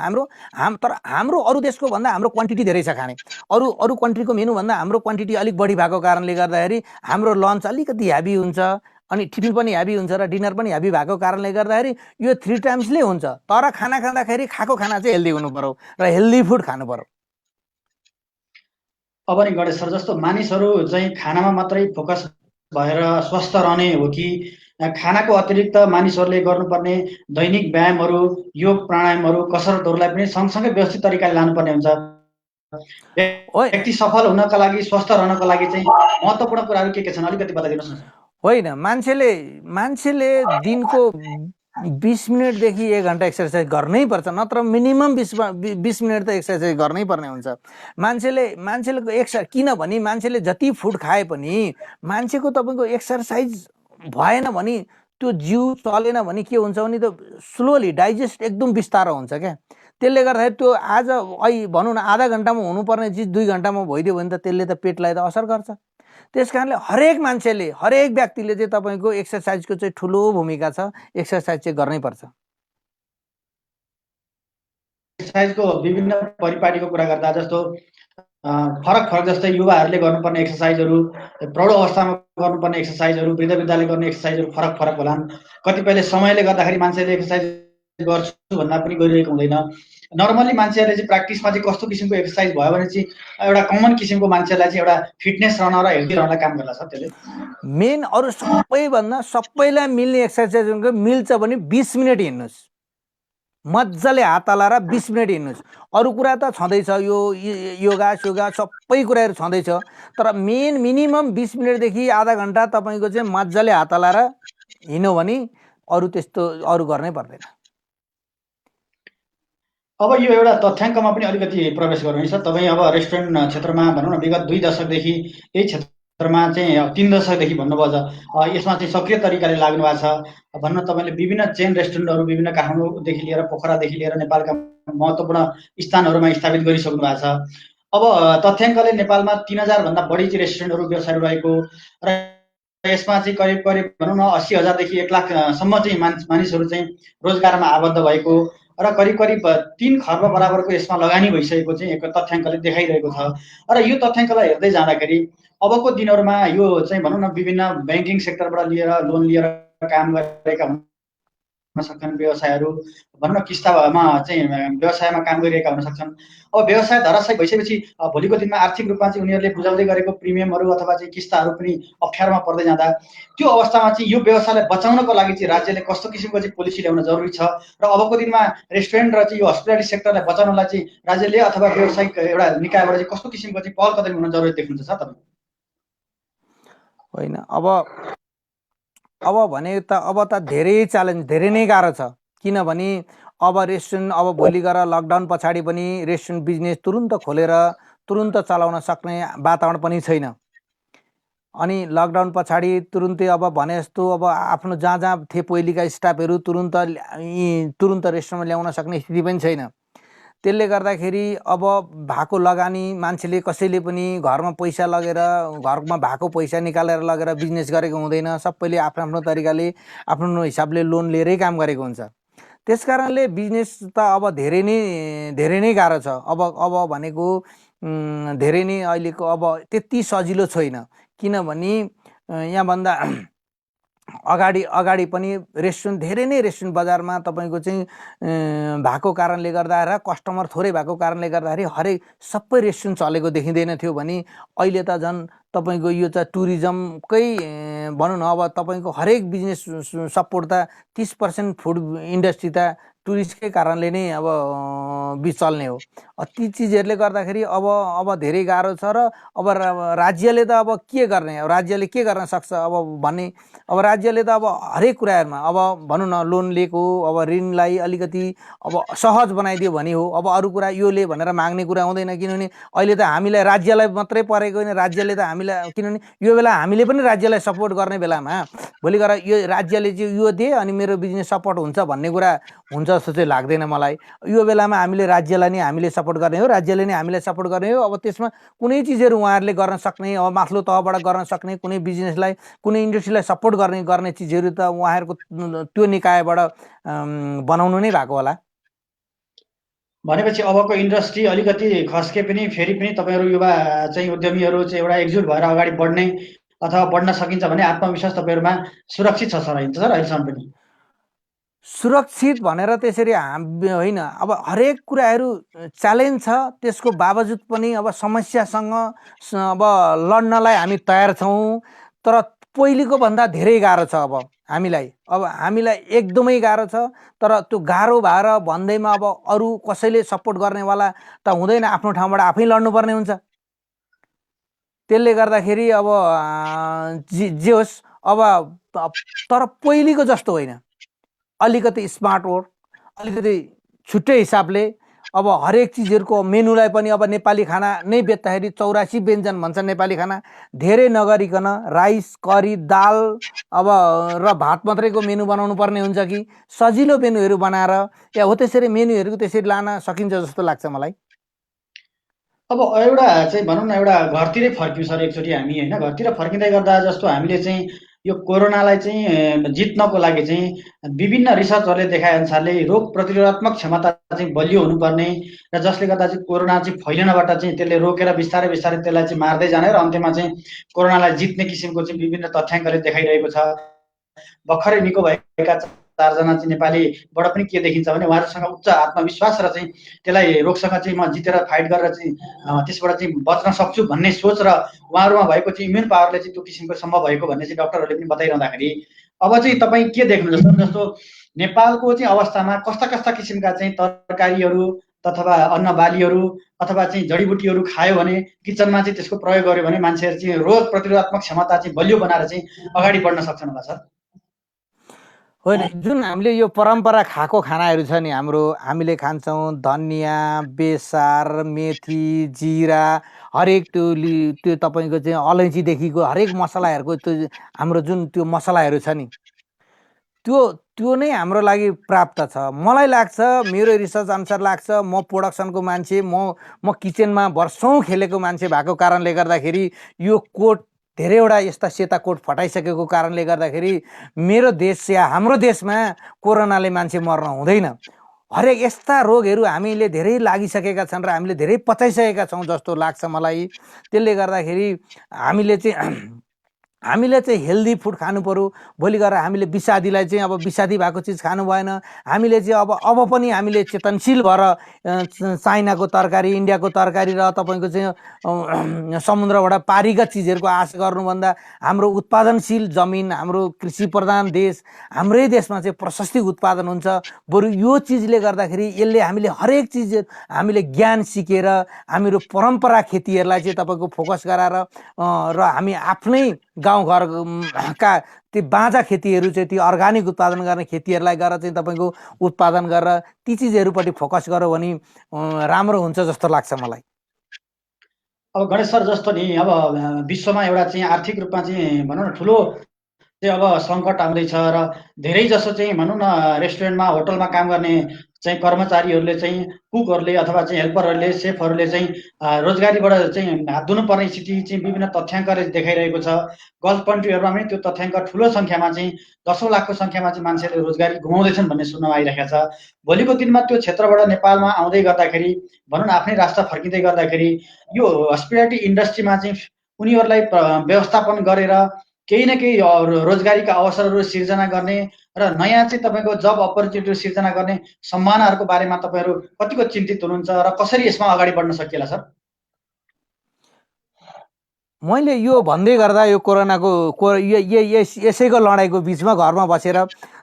तर हाम्रो अरू देशको भन्दा हाम्रो क्वान्टिटी धेरै छ खाने। अरू कन्ट्रीको मेनु भन्दा हाम्रो क्वान्टिटी अलिक बढी भएको कारणले गर्दाखेरि हाम्रो लन्च अलिकति ह्याभी हुन्छ, अनि टिफिन पनि ह्याभी हुन्छ र डिनर पनि ह्याभी भएको कारणले गर्दाखेरि यो 3 टाइम्सले हुन्छ। तर खाना खाँदाखेरि खाएको खाना चाहिँ हेल्दी हुनु पर्यो र हेल्दी फुड खानु पर्यो। अब नि गणेश सर, जस्तो मानिसहरू चाहिँ खानामा मात्रै फोकस भएर स्वस्थ रहने हो कि खानाको अतिरिक्त मानिसहरूले गर्नुपर्ने दैनिक व्यायामहरू, योग प्राणायामहरू, कसरतहरूलाई पनि सँगसँगै व्यवस्थित तरिकाले लानुपर्ने हुन्छ? व्यक्ति सफल हुनका लागि, स्वस्थ रहनको लागि चाहिँ महत्त्वपूर्ण कुराहरू के छन् अलिकति बताइदिनुहोस् न। होइन, मान्छेले दिनको 20 मिनटदेखि 1 घन्टा एक्सर्साइज गर्नै पर्छ, नत्र मिनिमम 20 मिनट त एक्सर्साइज गर्नै पर्ने हुन्छ। मान्छेले किनभने मान्छेले जति फुड खाए पनि मान्छेको तपाईँको एक्सर्साइज भएन भने त्यो जिउ चलेन भने के हुन्छ भने त स्लोली डाइजेस्ट एकदम बिस्तारो हुन्छ क्या। त्यसले गर्दाखेरि त्यो आज भनौँ न आधा घन्टामा हुनुपर्ने चिज 2 घन्टामा भइदियो भने त त्यसले त पेटलाई त असर गर्छ। त्यस कारणले हरेक मान्छेले, हरेक व्यक्तिले चाहिँ तपाईँको एक्सर्साइजको चाहिँ ठुलो भूमिका छ। एक्सर्साइज चाहिँ गर्नै पर्छ। एक्सर्साइजको विभिन्न परिपाटीको कुरा गर्दा जस्तो फरक फरक जस्तै युवाहरूले गर्नुपर्ने एक्सर्साइजहरू, प्रौढ अवस्थामा गर्नुपर्ने एक्सर्साइजहरू, वृद्ध वृद्धाले गर्ने एक्सर्साइजहरू फरक फरक होलान्। कतिपयले समयले गर्दाखेरि मान्छेले एक्सर्साइज गर्छु भन्दा पनि गरिरहेको हुँदैन। नर्मली मान्छेहरूले चाहिँ प्र्याक्टिसमा चाहिँ कस्तो किसिमको एक्सर्साइज भयो भने चाहिँ एउटा कमन किसिमको मान्छेलाई चाहिँ एउटा फिटनेस रहन र हेल्दी रहनलाई काम गर्ला सर त्यसले। मेन अरू सबैभन्दा सबैलाई मिल्ने एक्सर्साइज भनेको मिल्छ भने 20 मिनट हिँड्नुहोस्, मजाले हात हल्लाएर 20 मिनट हिँड्नुहोस्। अरू कुरा त छँदैछ, यो योगा सोगा सबै कुराहरू छँदैछ, तर मेन मिनिमम 20 मिनटदेखि आधा घन्टा तपाईँको चाहिँ मजाले हात हल्लाएर हिँड्यो भने अरू त्यस्तो अरू गर्नै पर्दैन। अब यो एउटा तथ्याङ्कमा पनि अलिकति प्रवेश गरौँ है सर। तपाईँ अब रेस्टुरेन्ट क्षेत्रमा भनौँ न विगत 2 दशकदेखि यही क्षेत्रमा चाहिँ 3 दशकदेखि भन्नुभयो यसमा चाहिँ सक्रिय तरिकाले लाग्नु भएको छ। भन्न तपाईँले विभिन्न चेन रेस्टुरेन्टहरू विभिन्न काठमाडौँदेखि लिएर पोखरादेखि लिएर नेपालका महत्त्वपूर्ण स्थानहरूमा स्थापित गरिसक्नु भएको छ। अब तथ्याङ्कले नेपालमा 3000 भन्दा बढी चाहिँ रेस्टुरेन्टहरू व्यवसायहरू रहेको र यसमा चाहिँ करिब करिब भनौँ न 80,000 देखि 1 लाखसम्म चाहिँ मानिसहरू चाहिँ रोजगारमा आबद्ध भएको र करिब करिब 3 खर्ब बराबरको यसमा लगानी भइसकेको चाहिँ एक तथ्याङ्कले देखाइरहेको छ। र यो तथ्याङ्कलाई हेर्दै जाँदाखेरि अबको दिनहरूमा यो चाहिँ भनौँ न विभिन्न ब्याङ्किङ सेक्टरबाट लिएर लोन लिएर काम गरेका हुन सक्छन् व्यवसायहरू, भनौँ न किस्तामा चाहिँ व्यवसायमा काम गरिरहेका हुन सक्छन्। अब व्यवसाय धराशयी भइसकेपछि भोलिको दिनमा आर्थिक रूपमा चाहिँ उनीहरूले बुझाउँदै गरेको प्रिमियमहरू अथवा चाहिँ किस्ताहरू पनि अप्ठ्यारोमा पर्दै जाँदा त्यो अवस्थामा चाहिँ यो व्यवसायलाई बचाउनको लागि चाहिँ राज्यले कस्तो किसिमको चाहिँ पोलिसी ल्याउन जरुरी छ र अबको दिनमा रेस्टुरेन्ट र चाहिँ यो हस्पिटालिटी सेक्टरलाई बचाउनलाई चाहिँ राज्यले अथवा व्यावसायिक एउटा निकायबाट चाहिँ कस्तो किसिमको चाहिँ पहल कदमी हुन जरुरी देख्नुहुन्छ सर तपाईँ? होइन, अब भने त अब त धेरै च्यालेन्ज, धेरै नै गाह्रो छ। किनभने अब रेस्टुरेन्ट अब भोलि गएर लकडाउन पछाडि पनि रेस्टुरेन्ट बिजनेस तुरुन्त खोलेर तुरुन्त चलाउन सक्ने वातावरण पनि छैन। अनि लकडाउन पछाडि तुरुन्तै अब भने जस्तो अब आफ्नो जहाँ जहाँ थिए पहिलेका स्टाफहरू तुरुन्त रेस्टुरेन्टमा ल्याउन सक्ने स्थिति पनि छैन। त्यसले गर्दाखेरि अब भएको लगानी मान्छेले कसैले पनि घरमा पैसा लगेर घरमा भएको पैसा निकालेर लगेर बिजनेस गरेको हुँदैन। सबैले आफ्नो आफ्नो तरिकाले आफ्नो हिसाबले लोन लिएरै काम गरेको हुन्छ। त्यस कारणले बिजनेस त अब धेरै नै गाह्रो छ। अब भनेको धेरै नै अहिलेको अब त्यति सजिलो छैन। किनभने यहाँभन्दा अगाडि पनि रेस्टुरेन्ट धेरै नै रेस्टुरेन्ट बजारमा तपाईँको चाहिँ भएको कारणले गर्दा र कस्टमर थोरै भएको कारणले गर्दाखेरि हरेक सबै रेस्टुरेन्ट चलेको देखिँदैन थियो भने अहिले त झन् तपाईँको यो चाहिँ टुरिज्मकै भनौँ न अब तपाईँको हरेक बिजनेस सपोर्ट त 30% फुड इन्डस्ट्री त टुरिस्टकै कारणले नै अब चल्ने हो। ती चिजहरूले गर्दाखेरि अब धेरै गाह्रो छ। र अब राज्यले त अब के गर्ने, अब राज्यले के गर्न सक्छ अब भन्ने, अब राज्यले त अब हरेक कुराहरूमा अब भनौँ न लोन लिएको अब ऋणलाई अलिकति अब सहज बनाइदियो भने हो। अब अरू कुरा योले भनेर माग्ने कुरा हुँदैन। किनभने अहिले त हामीलाई राज्यलाई मात्रै परेको होइन, राज्यले त हामीलाई, किनभने यो बेला हामीले पनि राज्यलाई सपोर्ट गर्ने बेलामा भोलि गएर यो राज्यले चाहिँ यो दिए अनि मेरो बिजनेस सपोर्ट हुन्छ भन्ने कुरा हुन्छ जस्तो चाहिँ लाग्दैन मलाई। यो बेलामा हामीले राज्यलाई नै हामीले सपोर्ट गर्ने हो, राज्यले नै हामीलाई सपोर्ट गर्ने हो। अब त्यसमा कुनै चिजहरू उहाँहरूले गर्न सक्ने, अब माथिल्लो तहबाट गर्न सक्ने कुनै बिजनेसलाई कुनै इन्डस्ट्रीलाई सपोर्ट गर्ने चिजहरू त उहाँहरूको त्यो निकायबाट बनाउनु नै भएको होला। भनेपछि अबको इन्डस्ट्री अलिकति खस्के पनि फेरि पनि तपाईँहरू युवा चाहिँ उद्यमीहरू चाहिँ एउटा एकजुट भएर अगाडि बढ्ने अथवा बढ्न सकिन्छ भने आत्मविश्वास तपाईँहरूमा सुरक्षित छ सर अहिलेसम्म पनि? सुरक्षित भनेर त्यसरी होइन, अब हरेक कुराहरू च्यालेन्ज छ। त्यसको बावजुद पनि अब समस्यासँग अब लड्नलाई हामी तयार छौँ। तर पहिलेको भन्दा धेरै गाह्रो छ अब हामीलाई एकदमै गाह्रो छ। तर त्यो गाह्रो भएर भन्दैमा अब अरू कसैले सपोर्ट गर्नेवाला त हुँदैन, आफ्नो ठाउँबाट आफै लड्नुपर्ने हुन्छ। त्यसले गर्दाखेरि अब जे होस् अब तर पहिलेको जस्तो होइन, अलिकति स्मार्ट वर्क, अलिकति छुट्टै हिसाबले अब हरेक चिजहरूको मेनुलाई पनि अब नेपाली खाना नै बेच्दाखेरि 84 व्यञ्जन भन्छ नेपाली खाना, धेरै नगरिकन राइस करी दाल अब र भात मात्रैको मेनु बनाउनु पर्ने हुन्छ कि सजिलो मेनुहरू बनाएर या हो त्यसरी मेनुहरू त्यसरी लान सकिन्छ जस्तो लाग्छ मलाई। अब एउटा चाहिँ भनौँ न एउटा घरतिरै फर्क्यौँ सर एकचोटि हामी होइन, घरतिर फर्किँदै गर्दा जस्तो हामीले चाहिँ यो कोरोनालाई चाहिँ जित्नको लागि चाहिँ विभिन्न रिसर्चहरूले देखाए अनुसारले रोग प्रतिरोधात्मक क्षमता चाहिँ बलियो हुनुपर्ने र जसले गर्दा चाहिँ कोरोना चाहिँ फैलिनबाट चाहिँ त्यसले रोकेर बिस्तारै बिस्तारै त्यसलाई चाहिँ मार्दै जाने र अन्त्यमा चाहिँ कोरोनालाई जित्ने किसिमको चाहिँ विभिन्न तथ्याङ्कले देखाइरहेको छ। भर्खरै निको भएका 4 जना चाहिँ नेपालीबाट पनि के देखिन्छ भने उहाँहरूसँग उच्च आत्मविश्वास र चाहिँ त्यसलाई रोगसँग चाहिँ म जितेर फाइट गरेर चाहिँ त्यसबाट चाहिँ बच्न सक्छु भन्ने सोच र उहाँहरूमा भएको चाहिँ इम्युन पावरले चाहिँ त्यो किसिमको सम्भव भएको भन्ने चाहिँ डाक्टरहरूले पनि बताइरहँदाखेरि अब चाहिँ तपाईँ के देख्नुहुन्छ जस्तो नेपालको चाहिँ अवस्थामा कस्ता कस्ता किसिमका चाहिँ तरकारीहरू अथवा अन्न बालीहरू अथवा चाहिँ जडीबुटीहरू खायो भने किचनमा चाहिँ त्यसको प्रयोग गर्यो भने मान्छेहरू चाहिँ रोग प्रतिरोधात्मक क्षमता चाहिँ बलियो बनाएर चाहिँ अगाडि बढ्न सक्छन् होला सर? होइन, जुन हामीले यो परम्परा खाएको खानाहरू छ नि हाम्रो, हामीले खान्छौँ धनियाँ, बेसार, मेथी, जिरा, हरेक त्यो तपाईँको चाहिँ अलैँचीदेखिको हरेक मसलाहरूको त्यो हाम्रो जुन त्यो मसलाहरू छ नि त्यो नै हाम्रो लागि प्राप्त छ। मलाई लाग्छ, मेरो रिसर्च अनुसार लाग्छ, म प्रोडक्सनको मान्छे, म किचनमा वर्षौँ खेलेको मान्छे भएको कारणले गर्दाखेरि यो कोट धेरैवटा यस्ता सेता कोट फटाइसकेको कारणले गर्दाखेरि मेरो देश या हाम्रो देशमा कोरोनाले मान्छे मर्न हुँदैन। हरेक यस्ता रोगहरू हामीले धेरै लागिसकेका छन् र हामीले धेरै पचाइसकेका छौँ जस्तो लाग्छ मलाई। त्यसले गर्दाखेरि हामीले चाहिँ हेल्दी फुड खानु पर्यो। भोलि गएर हामीले विषादीलाई चाहिँ अब विषादी भएको चिज खानु भएन। हामीले चाहिँ अब पनि हामीले चेतनशील भएर चाइनाको तरकारी, इन्डियाको तरकारी र तपाईँको चाहिँ समुद्रबाट पारिका चिजहरूको आशा गर्नुभन्दा हाम्रो उत्पादनशील जमिन, हाम्रो कृषि प्रधान देश, हाम्रै देशमा चाहिँ प्रशस्ति उत्पादन हुन्छ। बरु यो चिजले गर्दाखेरि यसले हामीले हरेक चिज हामीले ज्ञान सिकेर हामीहरू परम्परा खेतीहरूलाई चाहिँ तपाईँको फोकस गराएर र हामी आफ्नै गाउँघरका ती बाँझा खेतीहरू चाहिँ ती अर्ग्यानिक उत्पादन गर्ने खेतीहरूलाई गरेर चाहिँ तपाईँको उत्पादन गरेर ती चिजहरूपट्टि फोकस गर्यो भने राम्रो हुन्छ जस्तो लाग्छ मलाई। अब गणेश सर जस्तो नि अब विश्वमा एउटा चाहिँ आर्थिक रूपमा चाहिँ भनौँ न ठुलो चाहिँ अब सङ्कट आउँदैछ र धेरै जसो चाहिँ भनौँ न रेस्टुरेन्टमा होटलमा काम गर्ने चाहिँ कर्मचारीहरूले चाहिँ कुकहरूले अथवा चाहिँ हेल्परहरूले सेफहरूले चाहिँ रोजगारीबाट चाहिँ हात धुनुपर्ने स्थिति चाहिँ विभिन्न तथ्याङ्कले देखाइरहेको छ। गल्फ कन्ट्रीहरूमा पनि त्यो तथ्याङ्क ठुलो सङ्ख्यामा चाहिँ 10औं लाखको सङ्ख्यामा चाहिँ मान्छेले रोजगारी गुमाउँदैछन् भन्ने सुन्न आइरहेको छ। भोलिको दिनमा त्यो क्षेत्रबाट नेपालमा आउँदै गर्दाखेरि भनौँ न आफ्नै राष्ट्र फर्किँदै गर्दाखेरि यो हस्पिटालिटी इन्डस्ट्रीमा चाहिँ उनीहरूलाई व्यवस्थापन गरेर केही न केही रोजगारीका अवसरहरू सिर्जना गर्ने र नयाँ चाहिँ तपाईँको जब अपर्च्युनिटी सिर्जना गर्ने सम्भावनाहरूको बारेमा तपाईँहरू कतिको चिन्तित हुनुहुन्छ र कसरी यसमा अगाडि बढ्न सकिएला सर? मैले यो भन्दै गर्दा यो कोरोनाको यसैको लडाइँको बिचमा घरमा बसेर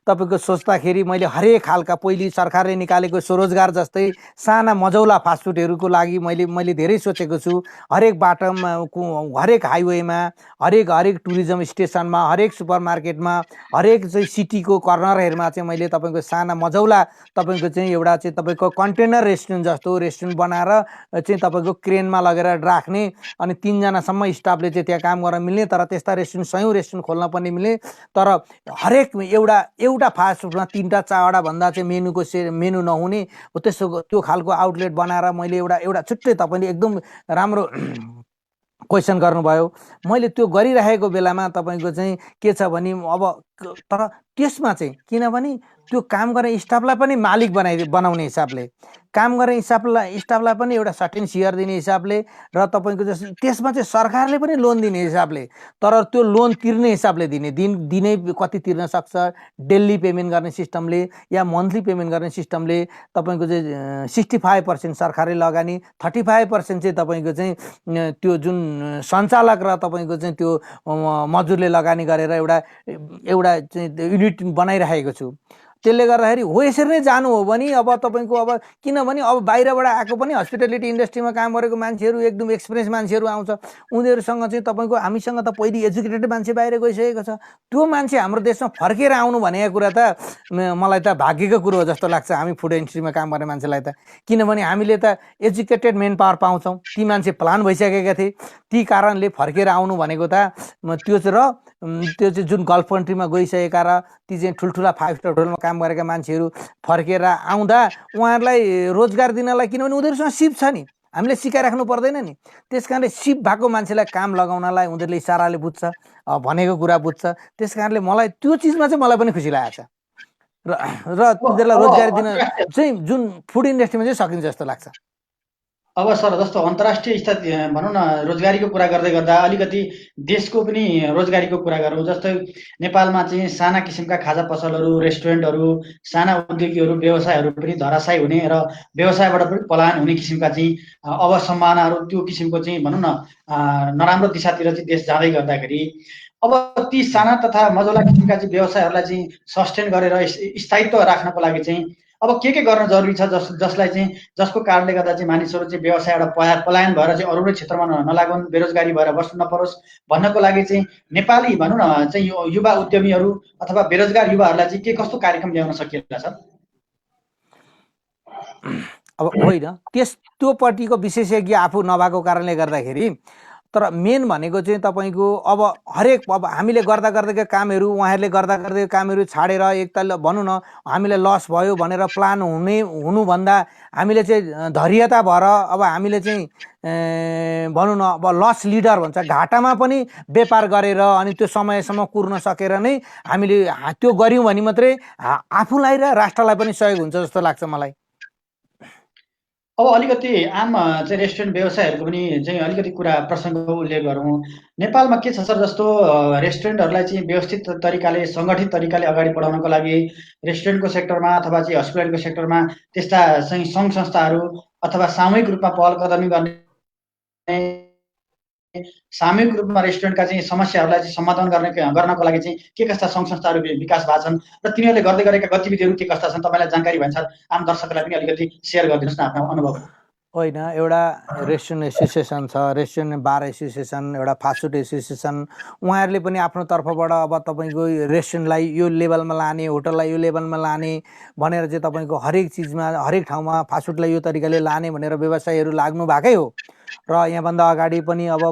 तपाईँको सोच्दाखेरि मैले हरेक खालका पहिले सरकारले निकालेको स्वरोजगार जस्तै साना मजौला फास्टफुडहरूको लागि मैले धेरै सोचेको छु। हरेक बाटोमा, हरेक हाइवेमा, हरेक टुरिज्म स्टेसनमा, हरेक सुपर मार्केटमा, हरेक चाहिँ सिटीको कर्नरहरूमा चाहिँ मैले तपाईँको साना मजौला तपाईँको चाहिँ एउटा चाहिँ तपाईँको कन्टेनर रेस्टुरेन्ट जस्तो रेस्टुरेन्ट बनाएर चाहिँ तपाईँको क्रेनमा लगेर राख्ने अनि 3 जनासम्म स्टाफले चाहिँ त्यहाँ काम गर्न मिल्ने, तर त्यस्ता रेस्टुरेन्ट 100औं रेस्टुरेन्ट खोल्न पनि मिल्ने, तर हरेक एउटा फास्ट फुडमा 3टा 4वटा भन्दा चाहिँ मेनु नहुने त्यसो त्यो खालको आउटलेट बनाएर मैले एउटा छुट्टै तपाईँले एकदम राम्रो क्वेसन गर्नुभयो। मैले त्यो गरिरहेको बेलामा तपाईँको चाहिँ के छ भने अब तर त्यसमा चाहिँ किनभने त्यो काम गर्ने स्टाफलाई पनि मालिक बनाउने हिसाबले, काम गर्ने स्टाफलाई पनि एउटा सर्टेन सेयर दिने हिसाबले र तपाईँको जस्तो त्यसमा चाहिँ सरकारले पनि लोन दिने हिसाबले, तर त्यो लोन तिर्ने हिसाबले दिने कति तिर्न सक्छ, डेली पेमेन्ट गर्ने सिस्टमले या मन्थली पेमेन्ट गर्ने सिस्टमले तपाईँको चाहिँ 65% सरकारले लगानी, 35% चाहिँ तपाईँको चाहिँ त्यो जुन सञ्चालक र तपाईँको चाहिँ त्यो मजदुरले लगानी गरेर एउटा चाहिँ युनिट बनाइरहेको छु। त्यसले गर्दाखेरि हो यसरी नै जानु हो भने अब तपाईँको अब किनभने अब बाहिरबाट आएको पनि हस्पिटालिटी इन्डस्ट्रीमा काम गरेको मान्छेहरू एकदम एक्सपिरियन्स मान्छेहरू आउँछ, उनीहरूसँग चाहिँ तपाईँको हामीसँग त पहिले एजुकेटेड मान्छे बाहिर गइसकेको छ, त्यो मान्छे हाम्रो देशमा फर्केर आउनु भनेको कुरा त मलाई त भाग्यको कुरो हो जस्तो लाग्छ हामी फुड इन्डस्ट्रीमा काम गर्ने मान्छेलाई त। किनभने हामीले त एजुकेटेड मेन पावर पाउँछौँ, ती मान्छे प्लान भइसकेका थिए, ती कारणले फर्केर आउनु भनेको त त्यो चाहिँ जुन गल्फ कन्ट्रीमा गइसकेका र ती चाहिँ ठुल्ठुला 5 स्टार होटलमा काम गरेका मान्छेहरू फर्केर आउँदा उहाँहरूलाई रोजगार दिनलाई, किनभने उनीहरूसँग सिप छ नि, हामीले सिकाइराख्नु पर्दैन नि। त्यस कारणले सिप भएको मान्छेलाई काम लगाउनलाई उनीहरूले इसाराले बुझ्छ, भनेको कुरा बुझ्छ। त्यस कारणले मलाई त्यो चिजमा चाहिँ मलाई पनि खुसी लागेको छ र उनीहरूलाई रोजगारी दिन चाहिँ जुन फुड इन्डस्ट्रीमा चाहिँ सकिन्छ जस्तो लाग्छ। अब सर जस्तो अन्तर्राष्ट्रिय स्तर भनौँ न रोजगारीको कुरा गर्दै गर्दा अलिकति देशको पनि रोजगारीको कुरा गरौँ। जस्तै नेपालमा चाहिँ साना किसिमका खाजा पसलहरू, रेस्टुरेन्टहरू, साना उद्योगीहरू, व्यवसायहरू पनि धराशायी हुने र व्यवसायबाट पनि पलायन हुने किसिमका चाहिँ अवसम्भावनाहरू, त्यो किसिमको चाहिँ भनौँ न नराम्रो दिशातिर चाहिँ देश जाँदै गर्दाखेरि अब ती साना तथा मझौला किसिमका चाहिँ व्यवसायहरूलाई चाहिँ सस्टेन गरेर स्थायित्व राख्नको लागि चाहिँ अब के गर्न जरुरी छ जसलाई चाहिँ जसको कारणले गर्दा चाहिँ मानिसहरू चाहिँ व्यवसायबाट पलायन भएर चाहिँ अरू नै क्षेत्रमा नलागुन्, बेरोजगारी भएर बस्नु नपरोस् भन्नको लागि चाहिँ नेपाली भनौँ न चाहिँ युवा उद्यमीहरू अथवा बेरोजगार युवाहरूलाई चाहिँ के कस्तो कार्यक्रम ल्याउन सकिएला छ? अब होइन त्योपट्टिको विशेषज्ञ आफू नभएको कारणले गर्दाखेरि, तर मेन भनेको चाहिँ तपाईँको अब हरेक अब हामीले गर्दा गर्दैका कामहरू उहाँहरूले गर्दा गर्दैका कामहरू छाडेर एकताल भनौँ न हामीलाई लस भयो भनेर प्लान हुनुभन्दा हामीले चाहिँ धैर्यता भएर अब हामीले चाहिँ भनौँ न अब लस लिडर भन्छ, घाटामा पनि व्यापार गरेर अनि त्यो समयसम्म कुर्न सकेर नै हामीले त्यो गऱ्यौँ भने मात्रै आफूलाई र राष्ट्रलाई पनि सहयोग हुन्छ जस्तो लाग्छ मलाई। अब अलिकति आम चाहिँ रेस्टुरेन्ट व्यवसायहरूको पनि चाहिँ अलिकति कुरा प्रसङ्गको उल्लेख गरौँ। नेपालमा के छ सर, जस्तो रेस्टुरेन्टहरूलाई चाहिँ व्यवस्थित तरिकाले सङ्गठित तरिकाले अगाडि बढाउनको लागि रेस्टुरेन्टको सेक्टरमा अथवा चाहिँ हस्पिटलको सेक्टरमा त्यस्ता चाहिँ सङ्घ संस्थाहरू अथवा सामूहिक रूपमा पहल कदमी गर्ने, सामूहिक रूपमा रेस्टुरेन्टका चाहिँ समस्याहरूलाई चाहिँ समाधान गर्नको लागि चाहिँ के कस्ता सङ्घ संस्थाहरू विकास भएको छन् र तिनीहरूले गर्दै गरेका गतिविधिहरू के कस्ता छन्, तपाईँलाई जानकारी भन्छ आम दर्शकलाई पनि अलिकति सेयर गरिदिनुहोस् न आफ्नो अनुभव। होइन, एउटा रेस्टुरेन्ट एसोसिएसन छ, रेस्टुरेन्ट बार एसोसिएसन, एउटा फास्टफुड एसोसिएसन, उहाँहरूले पनि आफ्नो तर्फबाट अब तपाईँको रेस्टुरेन्टलाई यो लेभलमा लाने, होटललाई यो लेभलमा लाने भनेर चाहिँ तपाईँको हरेक चिजमा हरेक ठाउँमा फास्टफुडलाई यो तरिकाले लाने भनेर व्यवसायीहरू लाग्नु भएकै हो। र यहाँभन्दा अगाडि पनि अब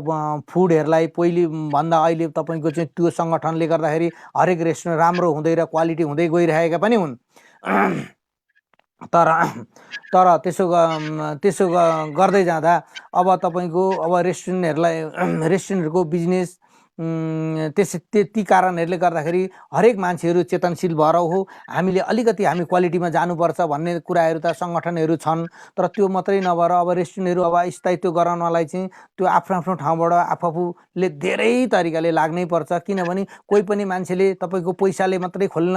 फुडहरूलाई पहिलेभन्दा अहिले तपाईँको चाहिँ त्यो सङ्गठनले गर्दाखेरि हरेक रेस्टुरेन्ट राम्रो हुँदै र क्वालिटी हुँदै गइरहेका पनि हुन्। तर त्यसो गर्दै जाँदा अब तपाईँको अब रेस्टुरेन्टहरूको बिजनेस ती कारणहरूले गर्दाखेरि हरेक मान्छेहरू चेतनशील भएर हो हामीले अलिकति हामी क्वालिटीमा जानुपर्छ भन्ने कुराहरू त सङ्गठनहरू छन्। तर त्यो मात्रै नभएर अब रेस्टुरेन्टहरू अब स्थायित्व गराउनलाई चाहिँ त्यो आफ्नो आफ्नो ठाउँबाट आफूले धेरै तरिकाले लाग्नै पर्छ। किनभने कोही पनि मान्छेले तपाईँको पैसाले मात्रै खोल्न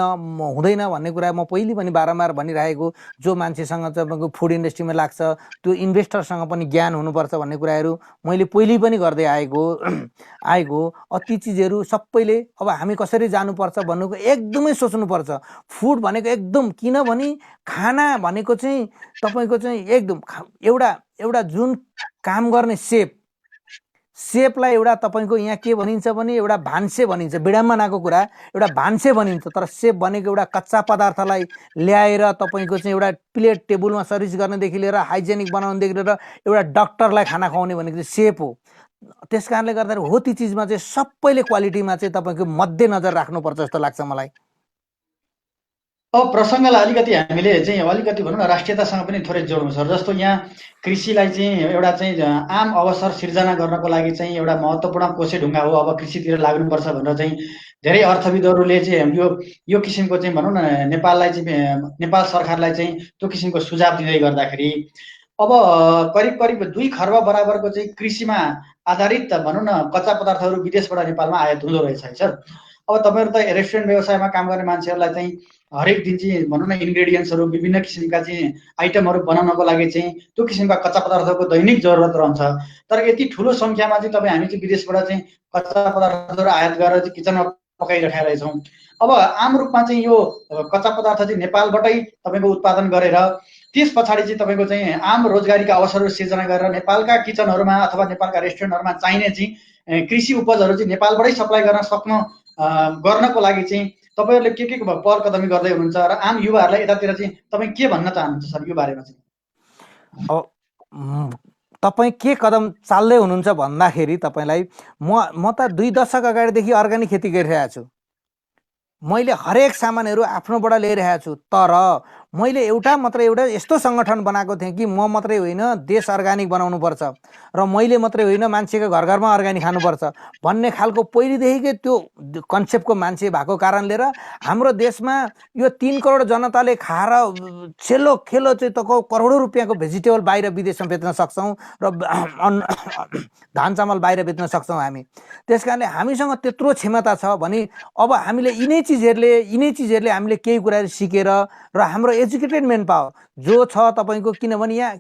हुँदैन भन्ने कुरा म पहिले पनि बारम्बार भनिरहेको, जो मान्छेसँग तपाईँको फुड इन्डस्ट्रीमा लाग्छ त्यो इन्भेस्टरसँग पनि ज्ञान हुनुपर्छ भन्ने कुराहरू मैले पहिले पनि गर्दै आएको। ती चिजहरू सबैले अब हामी कसरी जानुपर्छ भन्नुको एकदमै सोच्नुपर्छ। फुड भनेको एकदम, किनभने खाना भनेको चाहिँ तपाईँको चाहिँ एकदम एउटा जुन काम गर्ने सेपलाई एउटा तपाईँको यहाँ के भनिन्छ भने एउटा भान्से भनिन्छ, विडम्बनाको कुरा एउटा भान्से भनिन्छ। तर सेप भनेको एउटा कच्चा पदार्थलाई ल्याएर तपाईँको चाहिँ एउटा प्लेट टेबलमा सर्भिस गर्नेदेखि लिएर हाइजेनिक बनाउनेदेखि लिएर एउटा डक्टरलाई खाना खुवाउने भनेको चाहिँ सेप हो। त्यस कारणले गर्दाखेरि हो ती चिजमा चाहिँ सबैले क्वालिटीमा चाहिँ तपाईँको मध्यनजर राख्नुपर्छ जस्तो लाग्छ मलाई। अब प्रसङ्गलाई अलिकति हामीले चाहिँ अलिकति भनौँ न राष्ट्रियतासँग पनि थोरै जोडौँ सर। जस्तो यहाँ कृषिलाई चाहिँ एउटा चाहिँ आम अवसर सिर्जना गर्नको लागि चाहिँ एउटा महत्त्वपूर्ण कोसेढुङ्गा हो, अब कृषितिर लाग्नुपर्छ भनेर चाहिँ धेरै अर्थविदहरूले चाहिँ यो किसिमको चाहिँ भनौँ न नेपाल सरकारलाई चाहिँ त्यो किसिमको सुझाव दिँदै गर्दाखेरि अब करिब 2 खर्ब बराबरको चाहिँ कृषिमा आधारित भनौँ न कच्चा पदार्थहरू विदेशबाट नेपालमा आयात हुँदो रहेछ है सर। अब तपाईँहरू त रेस्टुरेन्ट व्यवसायमा काम गर्ने मान्छेहरूलाई चाहिँ हरेक दिन चाहिँ भनौँ न इन्ग्रेडियन्ट्सहरू विभिन्न किसिमका चाहिँ आइटमहरू बनाउनको लागि चाहिँ त्यो किसिमका कच्चा पदार्थको दैनिक जरुरत रहन्छ। तर यति ठुलो सङ्ख्यामा चाहिँ हामी चाहिँ विदेशबाट चाहिँ कच्चा पदार्थहरू आयात गरेर चाहिँ किचनमा पकाइरहेका रहेछौँ। अब आम रूपमा चाहिँ यो कच्चा पदार्थ चाहिँ नेपालबाटै तपाईँको उत्पादन गरेर त्यस पछाडि चाहिँ तपाईँको चाहिँ आम रोजगारीका अवसरहरू सिर्जना गरेर नेपालका किचनहरूमा अथवा नेपालका रेस्टुरेन्टहरूमा चाहिने चाहिँ कृषि उपजहरू चाहिँ नेपालबाटै सप्लाई गर्नको लागि चाहिँ तपाईँहरूले के पहल कदमी गर्दै हुनुहुन्छ र आम युवाहरूलाई यतातिर चाहिँ तपाईँ के भन्न चाहनुहुन्छ सर यो बारेमा चाहिँ? अब तपाईँ के कदम चाल्दै हुनुहुन्छ भन्दाखेरि तपाईँलाई म त 2 दशक अगाडिदेखि अर्ग्यानिक खेती गरिरहेको छु। मैले हरेक सामानहरू आफ्नोबाट ल्याइरहेको छु। तर मैले एउटा यस्तो सङ्गठन बनाएको थिएँ कि म मात्रै होइन देश अर्ग्यानिक बनाउनुपर्छ र मैले मात्रै होइन मान्छेको घर घरमा अर्ग्यानिक खानुपर्छ भन्ने खालको पहिलेदेखिकै त्यो कन्सेप्टको मान्छे भएको कारणले र हाम्रो देशमा यो 3 करोड जनताले खाएर छेल्लो खेलो चाहिँ त करोडौँ रुपियाँको भेजिटेबल बाहिर विदेशमा बेच्न सक्छौँ र धान चामल बाहिर बेच्न सक्छौँ हामी। त्यस कारणले हामीसँग त्यत्रो क्षमता छ भने अब हामीले यिनै चिजहरूले हामीले केही कुराहरू सिकेर र हाम्रो एजुकेटेड मेन पावर जो छ तपाईँको, किनभने यहाँ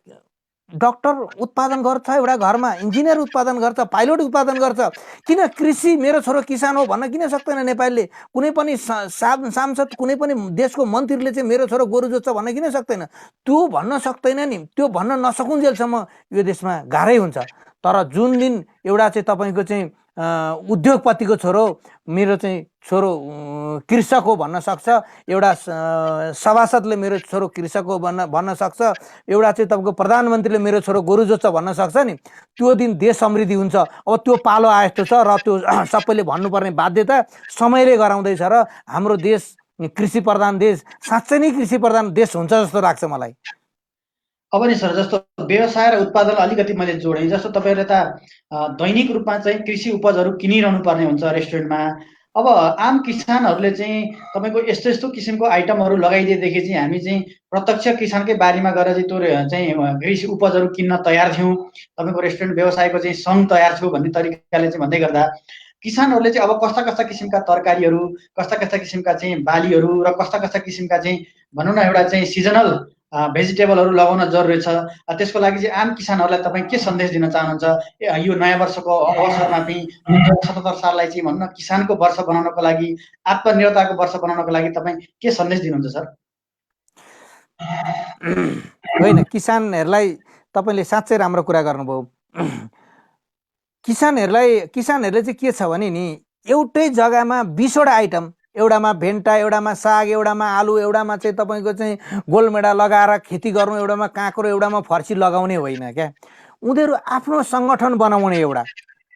डक्टर उत्पादन गर्छ एउटा घरमा, इन्जिनियर उत्पादन गर्छ, पाइलट उत्पादन गर्छ, किन कृषि मेरो छोरो किसान हो भन्न किन सक्दैन नेपालीले? कुनै पनि सांसद कुनै पनि देशको मन्त्रीले चाहिँ मेरो छोरो गोरु जोत्छ भन्न किन सक्दैन? त्यो भन्न सक्दैन नि। त्यो भन्न नसकुन्जेलसम्म यो देशमा गाह्रै हुन्छ। तर जुन दिन एउटा चाहिँ तपाईँको चाहिँ उद्योगपतिको छोरो मेरो चाहिँ छोरो कृषक हो भन्न सक्छ, एउटा सभासदले मेरो छोरो कृषक हो भन्न सक्छ, एउटा चाहिँ तपाईँको प्रधानमन्त्रीले मेरो छोरो गोरु जोत्छ भन्न सक्छ नि, त्यो दिन देश समृद्धि हुन्छ। अब त्यो पालो आएको छ र त्यो सबैले भन्नुपर्ने बाध्यता समयले गराउँदैछ र हाम्रो देश कृषि प्रधान देश, साँच्चै नै कृषि प्रधान देश हुन्छ जस्तो लाग्छ मलाई। अब नि सर, जस्तो व्यवसाय र उत्पादन अलिकति मैले जोडेँ, जस्तो तपाईँहरूले त दैनिक रूपमा चाहिँ कृषि उपजहरू किनिरहनु पर्ने हुन्छ रेस्टुरेन्टमा। अब आम किसानहरूले चाहिँ तपाईँको यस्तो यस्तो किसिमको आइटमहरू लगाइदिएदेखि चाहिँ हामी चाहिँ प्रत्यक्ष किसानकै बारीमा गएर चाहिँ त्यो चाहिँ कृषि उपजहरू किन्न तयार थियौँ, तपाईँको रेस्टुरेन्ट व्यवसायको चाहिँ सङ्घ तयार छु भन्ने तरिकाले चाहिँ भन्दै गर्दा किसानहरूले चाहिँ अब कस्ता कस्ता किसिमका तरकारीहरू, कस्ता कस्ता किसिमका चाहिँ बालीहरू र कस्ता कस्ता किसिमका चाहिँ भनौँ न एउटा चाहिँ सिजनल भेजिटेबलहरू लगाउन जरुरी छ। त्यसको लागि चाहिँ आम किसानहरूलाई तपाईँ के सन्देश दिन चाहनुहुन्छ? यो नयाँ वर्षको अवसरमा चाहिँ 2077 साललाई चाहिँ भनौँ न किसानको वर्ष बनाउनको लागि, आत्मनिर्भरताको वर्ष बनाउनको लागि तपाईँ के सन्देश दिनुहुन्छ सर? होइन, किसानहरूलाई तपाईँले साँच्चै राम्रो कुरा गर्नुभयो। किसानहरूले चाहिँ के छ भने नि, एउटै जग्गामा 20वटा आइटम, एउटामा भेन्टा, एउटामा साग, एउटामा आलु, एउटामा चाहिँ तपाईँको चाहिँ गोलमेडा लगाएर खेती गर्नु, एउटामा काँक्रो, एउटामा फर्सी लगाउने होइन क्या। उनीहरू आफ्नो सङ्गठन बनाउने। एउटा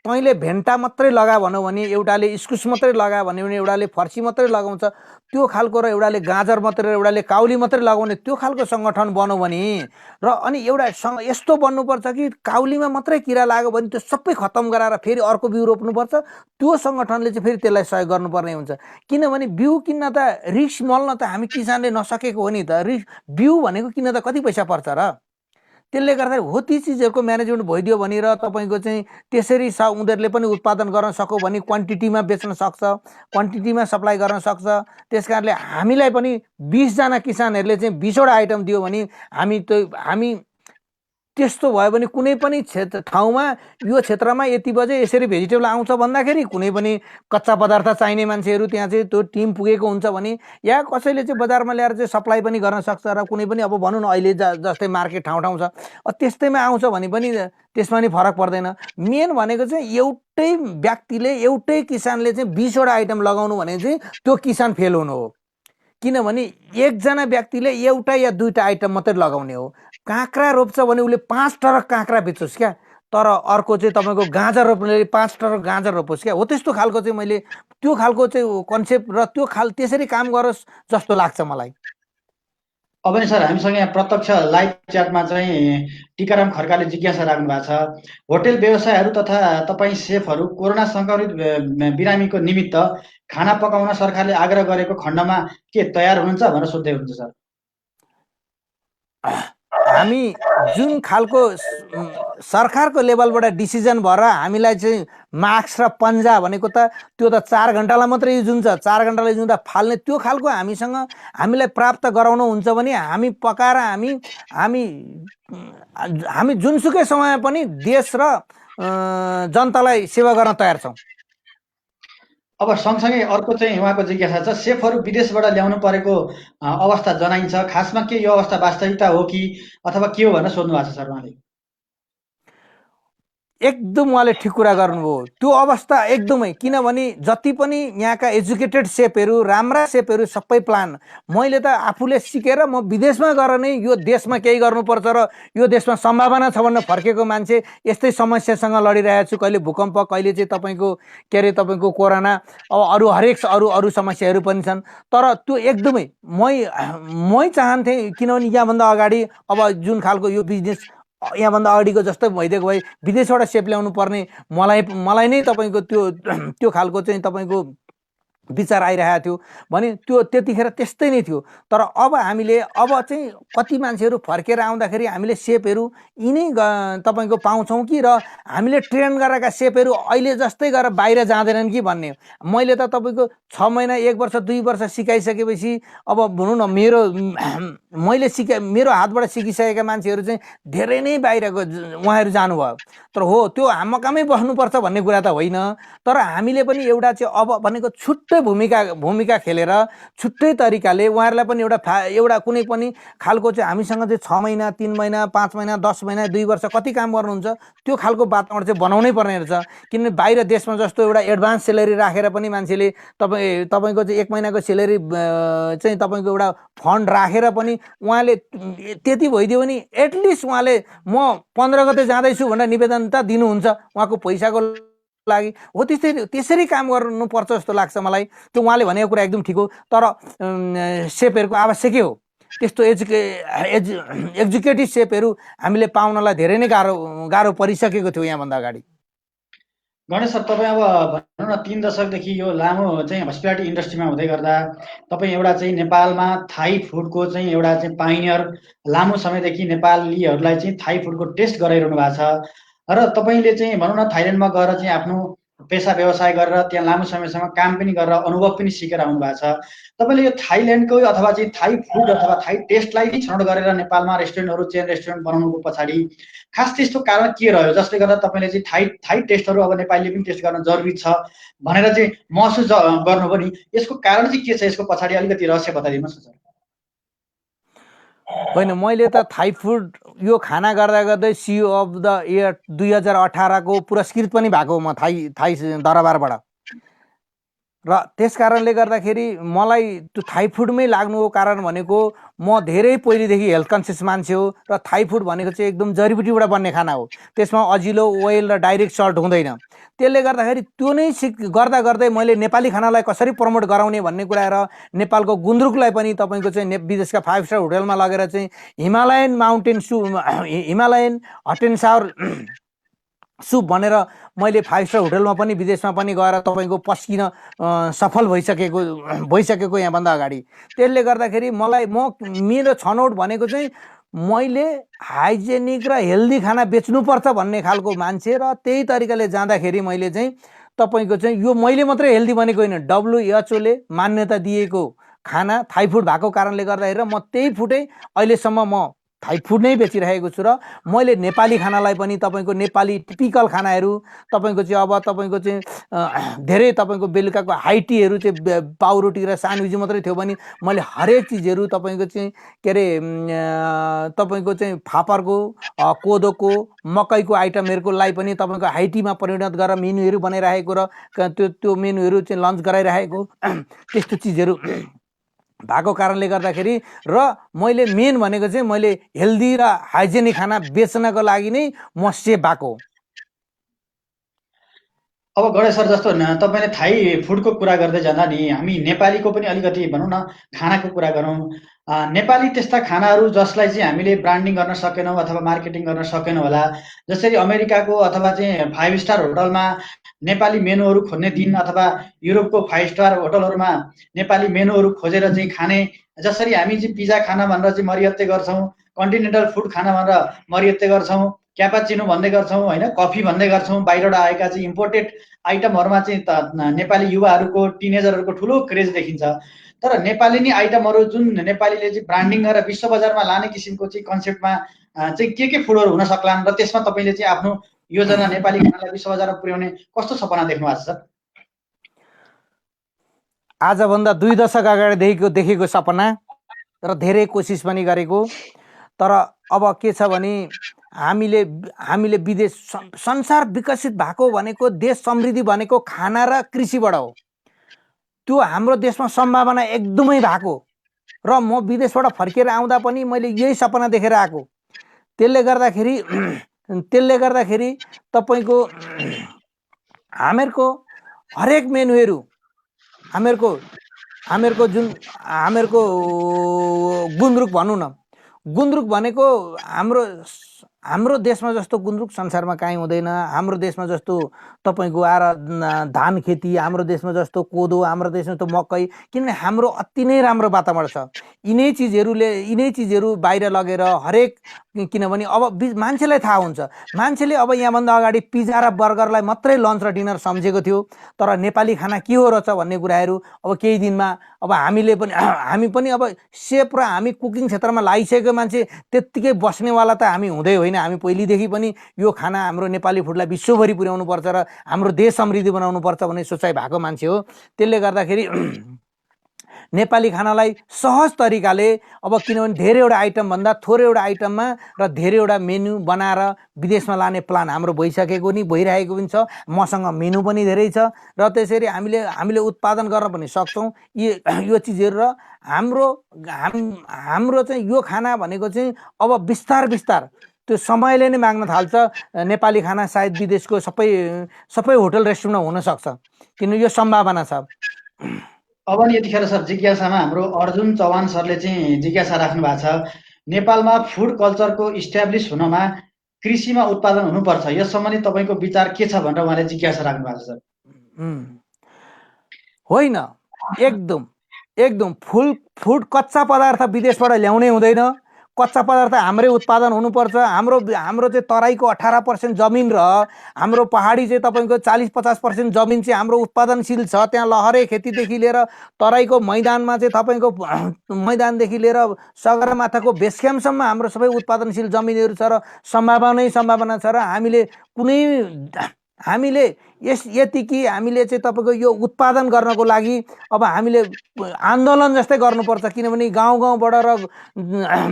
तैँले भेन्टा मात्रै लगा भनौँ भने, एउटाले इस्कुस मात्रै लगा भन्यो भने एउटाले फर्सी मात्रै लगाउँछ त्यो खालको, र एउटाले गाजर मात्रै, एउटाले काउली मात्रै लगाउने त्यो खालको सङ्गठन बनाऊ भने, र अनि एउटा यस्तो बन्नुपर्छ कि काउलीमा मात्रै किरा लाग्यो भने त्यो सबै खत्तम गराएर फेरि अर्को बिउ रोप्नुपर्छ। त्यो सङ्गठनले चाहिँ फेरि त्यसलाई सहयोग गर्नुपर्ने हुन्छ। किनभने बिउ किन्न त, रिस्क मल्न त हामी किसानले नसकेको हो नि त। बिउ भनेको किन्न त कति पैसा पर्छ र? त्यसले गर्दाखेरि हो ती चिजहरूको म्यानेजमेन्ट भइदियो भने र तपाईँको चाहिँ त्यसरी उनीहरूले पनि उत्पादन गर्न सक्यो भने क्वान्टिटीमा बेच्न सक्छ, क्वान्टिटीमा सप्लाई गर्न सक्छ। त्यस कारणले हामीलाई पनि 20जना किसानहरूले चाहिँ 20वटा आइटम दियो भने हामी त्यस्तो भयो भने कुनै पनि ठाउँमा यो क्षेत्रमा यति बजे यसरी भेजिटेबल आउँछ भन्दाखेरि कुनै पनि कच्चा पदार्थ चाहिने मान्छेहरू त्यहाँ चाहिँ त्यो टिम पुगेको हुन्छ भने, या कसैले चाहिँ बजारमा ल्याएर चाहिँ सप्लाई पनि गर्न सक्छ। र कुनै पनि अब भनौँ न अहिले जस्तै मार्केट ठाउँ छ, त्यस्तैमा आउँछ भने पनि त्यसमा नि फरक पर्दैन। मेन भनेको चाहिँ एउटै व्यक्तिले, एउटै किसानले चाहिँ 20वटा आइटम लगाउनु भने चाहिँ त्यो किसान फेल हुनु हो। किनभने एकजना व्यक्तिले एउटा या दुईवटा आइटम मात्रै लगाउने हो। काँक्रा रोप्छ भने उसले 5 ट्रक काँक्रा बेच्योस् क्या, तर अर्को चाहिँ तपाईँको गाजर रोप्नेले 5 ट्रक गाजर रोपोस् क्या। हो त्यस्तो खालको चाहिँ मैले त्यो खालको चाहिँ कन्सेप्ट र त्यो त्यसरी काम गरोस् जस्तो लाग्छ मलाई। अब नि सर, हामीसँग यहाँ प्रत्यक्ष लाइभ च्याटमा चाहिँ टिकाराम खड्काले जिज्ञासा राख्नु भएको छ, होटेल व्यवसायहरू तथा तपाईँ सेफहरू कोरोना सङ्क्रमित बिरामीको निमित्त खाना पकाउन सरकारले आग्रह गरेको खण्डमा के तयार हुनुहुन्छ भनेर सोध्दै हुनुहुन्छ सर। हामी जुन खालको सरकारको लेभलबाट डिसिजन भएर हामीलाई चाहिँ मास्क र पन्जा भनेको त त्यो त 4 घन्टालाई मात्रै युज हुन्छ, 4 घन्टालाई युज हुँदा फाल्ने त्यो खालको हामीलाई प्राप्त गराउनु हुन्छ भने हामी पकाएर हामी जुनसुकै समयमा पनि देश र जनतालाई सेवा गर्न तयार छौँ। अब सँगसँगै अर्को चाहिँ उहाँको जिज्ञासा छ, सेफहरू विदेशबाट ल्याउनु परेको अवस्था जनाइन्छ, खासमा के यो अवस्था वास्तविकता हो कि अथवा के हो भनेर सोध्नु भएको छ सर उहाँले। एकदम उहाँले ठिक कुरा गर्नुभयो। त्यो अवस्था एकदमै, किनभने जति पनि यहाँका एजुकेटेड सेफहरू, राम्रा सेफहरू सबै प्लान, मैले त आफूले सिकेर म विदेशमा गएर नै यो देशमा केही गर्नुपर्छ र यो देशमा सम्भावना छ भनेर फर्केको मान्छे यस्तै समस्यासँग लडिरहेको छु। कहिले भूकम्प, कहिले चाहिँ तपाईँको के अरे तपाईँको कोरोना, अब अरू हरेक अरू समस्याहरू पनि छन्। तर त्यो एकदमै मै चाहन्थेँ, किनभने यहाँभन्दा अगाडि अब जुन खालको यो बिजनेस यहाँभन्दा अगाडिको जस्तै भइदिएको भए विदेशबाट सेप ल्याउनु पर्ने मलाई नै तपाईँको त्यो खालको चाहिँ तपाईँको विचार आइरहेको थियो भने त्यो त्यतिखेर त्यस्तै नै थियो। तर अब हामीले अब चाहिँ कति मान्छेहरू फर्केर आउँदाखेरि हामीले सेपहरू यिनै तपाईँको पाउँछौँ कि, र हामीले ट्रेन गरेका सेपहरू अहिले जस्तै गरेर बाहिर जाँदैनन् कि भन्ने। मैले त तपाईँको 6 महिना 1 वर्ष 2 वर्ष सिकाइसकेपछि अब भनौँ न मैले मेरो हातबाट सिकिसकेका मान्छेहरू चाहिँ धेरै नै बाहिरको उहाँहरू जानुभयो। तर हो त्यो मकामै बस्नुपर्छ भन्ने कुरा त होइन, तर हामीले पनि एउटा चाहिँ अब भनेको छुट्टै भूमिका खेलेर छुट्टै तरिकाले उहाँहरूलाई पनि एउटा कुनै पनि खालको चाहिँ हामीसँग चाहिँ 6 महिना 3 महिना 5 महिना 10 महिना 2 वर्ष कति काम गर्नुहुन्छ त्यो खालको वातावरण चाहिँ बनाउनै पर्ने रहेछ। किनभने बाहिर देशमा जस्तो एउटा एडभान्स सेलेरी राखेर पनि मान्छेले तपाईँको चाहिँ 1 महिनाको सेलेरी चाहिँ तपाईँको एउटा फन्ड राखेर पनि उहाँले त्यति भइदियो भने एटलिस्ट उहाँले म 15 गते जाँदैछु भनेर निवेदन त दिनुहुन्छ उहाँको पैसाको लागि। हो त्यसरी काम गर्नुपर्छ जस्तो लाग्छ मलाई। त्यो उहाँले भनेको कुरा एकदम ठिक हो, तर सेपहरूको आवश्यकै हो। त्यस्तो एक्जिक्युटिभ सेपहरू हामीले पाउनलाई धेरै नै गाह्रो परिसकेको थियो यहाँभन्दा अगाडि। गणेश सर, तपाईँ अब भनौँ न 3 दशकदेखि यो लामो चाहिँ हस्पिटालिटी इन्डस्ट्रीमा हुँदै गर्दा तपाईँ एउटा चाहिँ नेपालमा थाई फुडको चाहिँ एउटा चाहिँ पाइनियर, लामो समयदेखि नेपालीहरूलाई चाहिँ थाई फुडको टेस्ट गराइरहनु भएको छ र तपाईँले चाहिँ भनौँ न थाइल्यान्डमा गएर चाहिँ आफ्नो पेसा व्यवसाय गरेर त्यहाँ लामो समयसम्म काम पनि गरेर अनुभव पनि सिकेर आउनु भएको छ। तपाईँले यो थाइल्यान्डको अथवा चाहिँ थाई फुड अथवा थाई टेस्टलाई नै छनौट गरेर नेपालमा रेस्टुरेन्टहरू, चेन रेस्टुरेन्ट बनाउनुको पछाडि खास त्यस्तो कारण के रह्यो जसले गर्दा तपाईँले चाहिँ थाई टेस्टहरू अब नेपालीले पनि टेस्ट गर्न जरुरी छ भनेर चाहिँ महसुस गर्नुभयो नि? यसको कारण चाहिँ के छ? यसको पछाडि अलिकति रहस्य बताइदिनुहोस् न सर। होइन, मैले त थाई फुड यो खाना गर्दा गर्दै सिओ अफ द इयर 2018 को पुरस्कृत पनि भएको म थाई दरबारबाट। र त्यस कारणले गर्दाखेरि मलाई त्यो थाई फुडमै लाग्नुको कारण भनेको म धेरै पहिलेदेखि हेल्थ कन्सियस मान्छे हो र थाई फुड भनेको चाहिँ एकदम जडीबुटीबाट बन्ने खाना हो। त्यसमा अजिलो, ओइल र डाइरेक्ट सल्ट हुँदैन। त्यसले गर्दाखेरि त्यो नै गर्दा गर्दै मैले नेपाली खानालाई कसरी प्रमोट गराउने भन्ने कुरा र नेपालको गुन्द्रुकलाई पनि तपाईँको चाहिँ विदेशका 5 स्टार होटलमा लगेर चाहिँ Himalayan hot and sour soup भनेर मैले 5 स्टार होटलमा पनि विदेशमा पनि गएर तपाईँको पस्किन सफल भइसकेको यहाँभन्दा अगाडि। त्यसले गर्दाखेरि मलाई मेरो छनौट भनेको चाहिँ मैले हाइजेनिक र हेल्दी खाना बेच्नुपर्छ भन्ने खालको मान्छे, र त्यही तरिकाले जाँदाखेरि मैले चाहिँ तपाईँको चाहिँ यो मैले मात्रै हेल्दी भनेको होइन, WHO ले मान्यता दिएको खाना थाई फुड भएको कारणले गर्दाखेरि म त्यही फुडै अहिलेसम्म म थाई फुड नै बेचिरहेको छु। र मैले नेपाली खानालाई पनि तपाईँको नेपाली टिपिकल खानाहरू तपाईँको चाहिँ अब तपाईँको चाहिँ धेरै तपाईँको बेलुकाको हाइटीहरू चाहिँ पाउरोटी र सानविजी मात्रै थियो भने मैले हरेक चिजहरू तपाईँको चाहिँ के अरे तपाईँको चाहिँ फापरको, कोदोको, मकैको आइटमहरूको पनि तपाईँको हाइटीमा परिणत गरेर मेन्युहरू बनाइरहेको र त्यो मेन्युहरू चाहिँ लन्च गराइरहेको त्यस्तो चिजहरू भएको कारणले गर्दाखेरि, र मैले मेन भनेको चाहिँ मैले हेल्दी र हाइजेनिक खाना बेच्नको लागि नै म सेफ भएको। अब गणेश सर, जस्तो तपाईँले थाई फुडको कुरा गर्दै जाँदा नि हामी नेपालीको पनि अलिकति भनौँ न खानाको कुरा गरौँ। नेपाली त्यस्ता खानाहरू जसलाई चाहिँ हामीले ब्रान्डिङ गर्न सकेनौँ अथवा मार्केटिङ गर्न सकेनौँ होला। जसरी अमेरिकाको अथवा चाहिँ 5 स्टार होटलमा नेपाली मेनुहरू खोज्ने दिन अथवा युरोपको 5 स्टार होटलहरूमा नेपाली मेनुहरू खोजेर चाहिँ खाने, जसरी हामी चाहिँ पिज्जा खाना भनेर चाहिँ मरियत्ते गर्छौँ, कन्टिनेन्टल फुड खाना भनेर मरियत्ते गर्छौँ, क्यापाचिनो भन्दै गर्छौँ होइन, कफी भन्दै गर्छौँ, बाहिरबाट आएका चाहिँ इम्पोर्टेड आइटमहरूमा चाहिँ नेपाली युवाहरूको, टिनेजरहरूको ठुलो क्रेज देखिन्छ। तर नेपाली नै आइटमहरू जुन नेपालीले चाहिँ ब्रान्डिङ गरेर विश्व बजारमा लाने किसिमको चाहिँ कन्सेप्टमा चाहिँ के फुडहरू हुन सक्लान्, र त्यसमा तपाईँले चाहिँ आफ्नो योजना नेपाली खानालाई विश्व बजारमा पुर्याउने कस्तो सपना देख्नु भएको छ सर? आजभन्दा 2 दशक अगाडि देखेको सपना र धेरै कोसिस पनि गरेको। तर अब के छ भने हामीले हामीले विदेश संसार विकसित भएको भनेको देश समृद्धि भनेको खाना र कृषिबाट हो। त्यो हाम्रो देशमा सम्भावना एकदमै भएको र म विदेशबाट फर्केर आउँदा पनि मैले यही सपना देखेर आएको। त्यसले गर्दाखेरि तपाईको हामीहरूको हरेक मेनुहरू हामीहरूको जुन हामीहरूको गुन्द्रुक भनौँ न, गुन्द्रुक भनेको हाम्रो देशमा जस्तो गुन्द्रुक संसारमा काहीँ हुँदैन। हाम्रो देशमा जस्तो तपाईको आएर धान खेती, हाम्रो देशमा जस्तो कोदो, हाम्रो देशमा जस्तो मकै, किनभने हाम्रो अति नै राम्रो वातावरण छ। यिनै चिजहरू बाहिर लगेर हरेक, किनभने अब मान्छेलाई थाहा हुन्छ, मान्छेले अब यहाँभन्दा अगाडि पिज्जा र बर्गरलाई मात्रै लन्च र डिनर सम्झेको थियो, तर नेपाली खाना के हो रहेछ भन्ने कुराहरू अब केही दिनमा अब हामी पनि अब सेफ र हामी कुकिङ क्षेत्रमा लागिसकेको मान्छे त्यत्तिकै बस्नेवाला त हामी हुँदै होइन। हामी पहिलेदेखि पनि यो खाना हाम्रो नेपाली फुडलाई विश्वभरि पुर्याउनु पर्छ र हाम्रो देश समृद्धि बनाउनु पर्छ भन्ने सोचाइ भएको मान्छे हो। त्यसले गर्दाखेरि नेपाली खानालाई सहज तरिकाले अब, किनभने धेरैवटा आइटम भन्दा थोरैवटा आइटममा र धेरैवटा मेन्यु बनाएर विदेशमा लाने प्लान हाम्रो भइसकेको नि भइरहेको पनि छ। मसँग मेनु पनि धेरै छ र त्यसरी हामीले उत्पादन गर्न पनि सक्छौँ यो चिजहरू। र हाम्रो चाहिँ यो खाना भनेको चाहिँ अब बिस्तार त्यो समयले नै माग्न थाल्छ। नेपाली खाना सायद विदेशको सबै होटल रेस्टुरेन्टमा हुन सक्छ, किन यो सम्भावना छ। अब नि यतिखेर सर जिज्ञासामा हाम्रो अर्जुन चौहान सरले चाहिँ जिज्ञासा राख्नु भएको छ, नेपालमा फुड कल्चरको इस्ट्याब्लिस हुनमा कृषिमा उत्पादन हुनुपर्छ, यस सम्बन्धी तपाईँको विचार के छ भनेर उहाँले जिज्ञासा राख्नु भएको छ सर। होइन, एकदम फुड कच्चा पदार्थ विदेशबाट ल्याउनै हुँदैन। कच्चा पदार्थ हाम्रै उत्पादन हुनुपर्छ। हाम्रो चाहिँ तराईको 18% जमिन र हाम्रो पहाडी चाहिँ तपाईँको 40-50% जमिन चाहिँ हाम्रो उत्पादनशील छ। त्यहाँ लहरे खेतीदेखि लिएर तराईको मैदानमा चाहिँ तपाईँको मैदानदेखि लिएर सगरमाथाको बेस क्याम्पसम्म हाम्रो सबै उत्पादनशील जमिनहरू छ र सम्भावना छ। र हामीले यतिकै हामीले चाहिँ तपाईँको यो उत्पादन गर्नको लागि अब हामीले आन्दोलन जस्तै गर्नुपर्छ, किनभने गाउँबाट र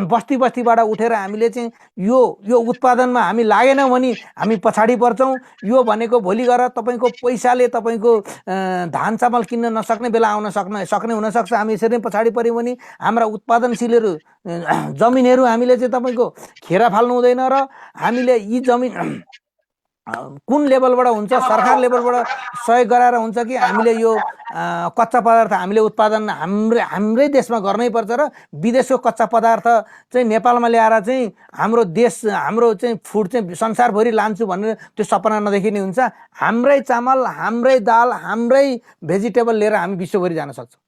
बस्तीबाट उठेर हामीले चाहिँ यो उत्पादनमा हामी लागेनौँ भने हामी पछाडि पर्छौँ। यो भनेको भोलि गएर तपाईँको पैसाले तपाईँको धान चामल किन्न नसक्ने बेला आउन सक्ने हुनसक्छ। हामी यसरी नै पछाडि पऱ्यौँ भने हाम्रा उत्पादनशीलहरू जमिनहरू हामीले चाहिँ तपाईँको खेर फाल्नु हुँदैन। र हामीले यी जमिन कुन लेभलबाट हुन्छ, सरकार लेभलबाट सहयोग गराएर हुन्छ कि हामीले यो कच्चा पदार्थ हामीले उत्पादन हाम्रै देशमा गर्नै पर्छ। र विदेशको कच्चा पदार्थ चाहिँ नेपालमा ल्याएर चाहिँ हाम्रो चाहिँ फुड चाहिँ संसारभरि लान्छु भनेर त्यो सपना नदेखिने हुन्छ। हाम्रै चामल, हाम्रै दाल, हाम्रै भेजिटेबल लिएर हामी विश्वभरि जान सक्छौँ।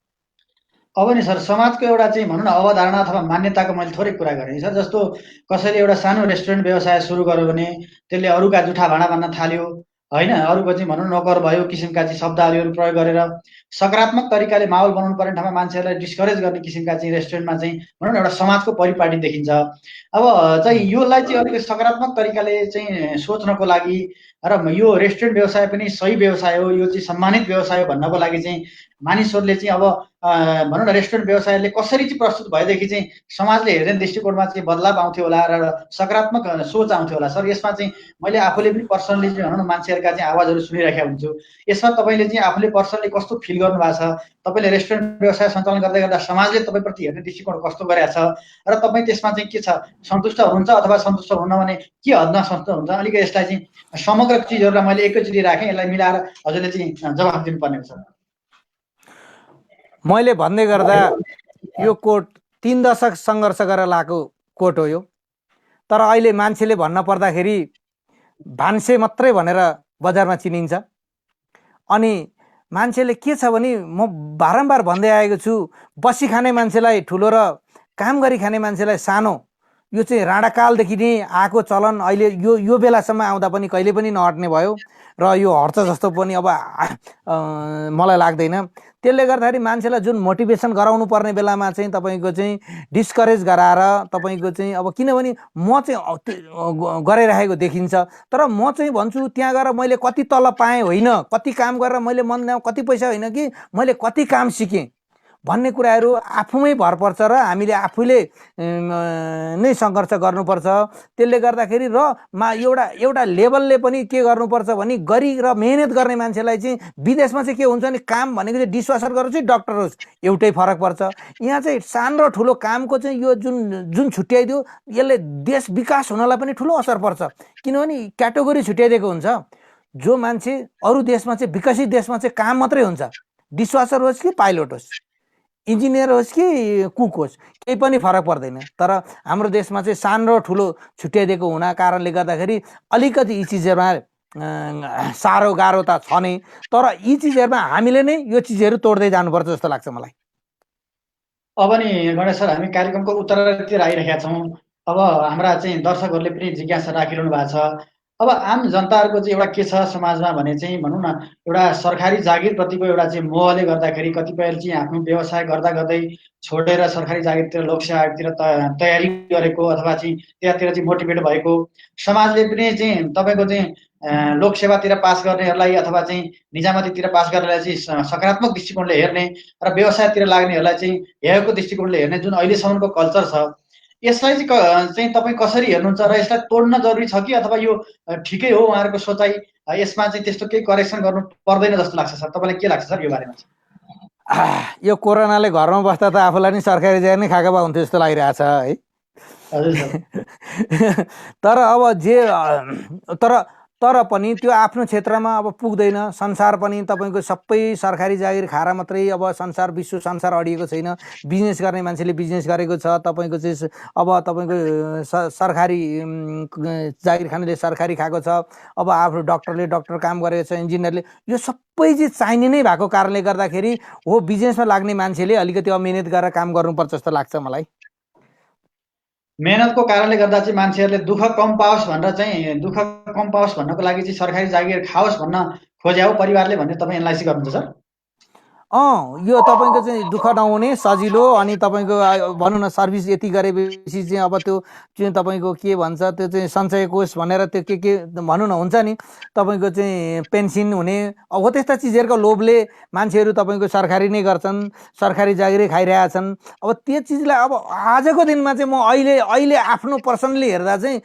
अब नि सर समाजको एउटा चाहिँ भनौँ न अवधारणा अथवा मान्यताको मैले थोरै कुरा गरेँ सर। जस्तो कसैले एउटा सानो रेस्टुरेन्ट व्यवसाय सुरु गर्यो भने त्यसले अरूका जुठा भाँडा भन्न थाल्यो होइन, अरूको चाहिँ भनौँ नोकर भयो किसिमका चाहिँ शब्दावलीहरू प्रयोग गरेर सकारात्मक तरिकाले माहौल बनाउनु पर्ने ठाउँमा मान्छेहरूलाई डिस्करेज गर्ने किसिमका चाहिँ रेस्टुरेन्टमा चाहिँ भनौँ न एउटा समाजको परिपाटी देखिन्छ। अब चाहिँ योलाई चाहिँ अलिकति सकारात्मक तरिकाले चाहिँ सोच्नको लागि र यो रेस्टुरेन्ट व्यवसाय पनि सही व्यवसाय हो, यो चाहिँ सम्मानित व्यवसाय हो भन्नको लागि चाहिँ मानिसहरूले चाहिँ अब भनौँ न रेस्टुरेन्ट व्यवसायले कसरी चाहिँ प्रस्तुत भएदेखि चाहिँ समाजले हेर्ने दृष्टिकोणमा चाहिँ बदलाव आउँथ्यो होला र सकारात्मक सोच आउँथ्यो होला सर। यसमा चाहिँ मैले आफूले पनि पर्सनली चाहिँ भनौँ न मान्छेहरूका चाहिँ आवाजहरू सुनिराखेको हुन्छु। यसमा तपाईँले चाहिँ आफूले पर्सनली कस्तो फिल गर्नु भएको छ? तपाईँले रेस्टुरेन्ट व्यवसाय सञ्चालन गर्दै गर्दा समाजले तपाईँप्रति हेर्ने दृष्टिकोण कस्तो गरेको छ र तपाईँ त्यसमा चाहिँ के छ, सन्तुष्ट हुनुहुन्छ अथवा सन्तुष्ट हुन्न भने के हदमा सन्तुष्ट हुन्छ? अलिकति यसलाई चाहिँ समग्र चिजहरूलाई मैले एकैचोटि राखेँ, यसलाई मिलाएर हजुरले चाहिँ जवाफ दिनुपर्ने हुन्छ। मैले भन्दै गर्दा यो कोट 3 दशक सङ्घर्ष गरेर लाएको कोट हो यो। तर अहिले मान्छेले भन्न पर्दाखेरि भान्से मात्रै भनेर बजारमा चिनिन्छ। अनि मान्छेले के छ भने म बारम्बार भन्दै आएको छु, बसी खाने मान्छेलाई ठुलो र काम गरी खाने मान्छेलाई सानो, यो चाहिँ राणाकालदेखि नै आएको चलन अहिले यो बेलासम्म आउँदा पनि कहिले पनि नहट्ने भयो र यो हट्छ जस्तो पनि अब मलाई लाग्दैन। त्यसले गर्दाखेरि मान्छेलाई जुन मोटिभेसन गराउनु पर्ने बेलामा चाहिँ तपाईँको चाहिँ डिस्करेज गराएर तपाईँको चाहिँ अब, किनभने म चाहिँ गरिरहेको देखिन्छ, तर म चाहिँ भन्छु त्यहाँ गएर मैले कति तलब पाएँ होइन, कति काम गरेर मैले मन कति पैसा होइन कि मैले कति काम सिकेँ। भन्ने कुराहरू आफूमै भर पर्छ र हामीले आफूले नै सङ्घर्ष गर्नुपर्छ। त्यसले गर्दाखेरि र एउटा एउटा लेभलले पनि के गर्नुपर्छ भने गरी र मेहनत गर्ने मान्छेलाई चाहिँ विदेशमा चाहिँ के हुन्छ भने काम भनेको चाहिँ डिसवासर गरोस् कि डक्टर होस् एउटै फरक पर्छ। यहाँ चाहिँ सानो र ठुलो कामको चाहिँ यो जुन जुन छुट्याइदियो यसले देश विकास हुनलाई पनि ठुलो असर पर्छ। किनभने क्याटेगोरी छुट्याइदिएको हुन्छ। जो मान्छे अरू देशमा चाहिँ विकसित देशमा चाहिँ काम मात्रै हुन्छ, डिसवासर होस् कि पाइलट होस्, इन्जिनियर होस् कि कुक होस्, केही पनि फरक पर्दैन। तर हाम्रो देशमा चाहिँ सानो र ठुलो छुट्याइदिएको हुना कारणले गर्दाखेरि अलिकति यी चिजहरूमा साह्रो गाह्रो त छ नै, तर यी चिजहरूमा हामीले नै यो चिजहरू तोड्दै जानुपर्छ जस्तो लाग्छ मलाई। अब नि गणेश सर, हामी कार्यक्रमको उत्तरतिर आइरहेका छौँ। अब हाम्रा चाहिँ दर्शकहरूले पनि जिज्ञासा राखिरहनु भएको छ। अब आम जनताहरूको चाहिँ एउटा के छ समाजमा भने चाहिँ भनौँ न, एउटा सरकारी जागिरप्रतिको एउटा चाहिँ मोहले गर्दाखेरि कतिपय चाहिँ आफ्नो व्यवसाय गर्दा गर्दै छोडेर सरकारी जागिरतिर लोकसेवा आयोगतिर तयारी गरेको अथवा चाहिँ त्यहाँतिर चाहिँ मोटिभेट भएको, समाजले पनि चाहिँ तपाईँको चाहिँ लोकसेवातिर पास गर्नेहरूलाई अथवा चाहिँ निजामतीतिर पास गर्नेलाई चाहिँ सकारात्मक दृष्टिकोणले हेर्ने र व्यवसायतिर लाग्नेहरूलाई चाहिँ हेयको दृष्टिकोणले हेर्ने जुन अहिलेसम्मको कल्चर छ, यसलाई चाहिँ तपाईँ कसरी हेर्नुहुन्छ र यसलाई तोड्न जरुरी छ कि अथवा यो ठिकै हो उहाँहरूको सोचाइ, यसमा चाहिँ त्यस्तो केही करेक्सन गर्नु पर्दैन जस्तो लाग्छ सर? तपाईँलाई के लाग्छ सर यो बारेमा? यो कोरोनाले घरमा बस्दा त आफूलाई नि सरकारी जागिर नै खाएको भए हुन्थ्यो जस्तो लागिरहेछ है। हजुर सर। तर अब जे तर पनि त्यो आफ्नो क्षेत्रमा अब पुग्दैन। संसार पनि तपाईँको सबै सरकारी जागिर खाएर मात्रै अब संसार विश्व संसार अडिएको छैन। बिजनेस गर्ने मान्छेले बिजनेस गरेको छ। तपाईँको चाहिँ अब तपाईँको सरकारी जागिर खानेले सरकारी खाएको छ। अब आफ्नो डक्टरले डक्टर काम गरेको छ, इन्जिनियरले, यो सबै चाहिँ चाहिने नै भएको कारणले गर्दाखेरि हो बिजनेसमा लाग्ने मान्छेले अलिकति अब मेहनत गरेर काम गर्नुपर्छ जस्तो लाग्छ मलाई। मेहनतको कारणले गर्दा चाहिँ मान्छेहरूले दुःख कम पाओस् भनेर चाहिँ दुःख कम पाओस् भन्नको लागि चाहिँ सरकारी जागिर खाओस् भन्न खोज्या हो परिवारले भन्ने तपाईँ एनालाइसिस गर्नुहुन्छ सर? यो तपाईँको चाहिँ दुःख नहुने सजिलो अनि तपाईँको भनौँ न सर्भिस यति गरेपछि चाहिँ अब त्यो चाहिँ तपाईँको के भन्छ त्यो चाहिँ सञ्चय कोष भनेर त्यो के भनौँ न हुन्छ नि तपाईँको चाहिँ पेन्सन हुने हो त्यस्ता चिजहरूको लोभले मान्छेहरू तपाईँको सरकारी नै गर्छन्, सरकारी जागिरै खाइरहेछन्। अब त्यो चिजलाई अब आजको दिनमा चाहिँ म अहिले आफ्नो पर्सनली हेर्दा चाहिँ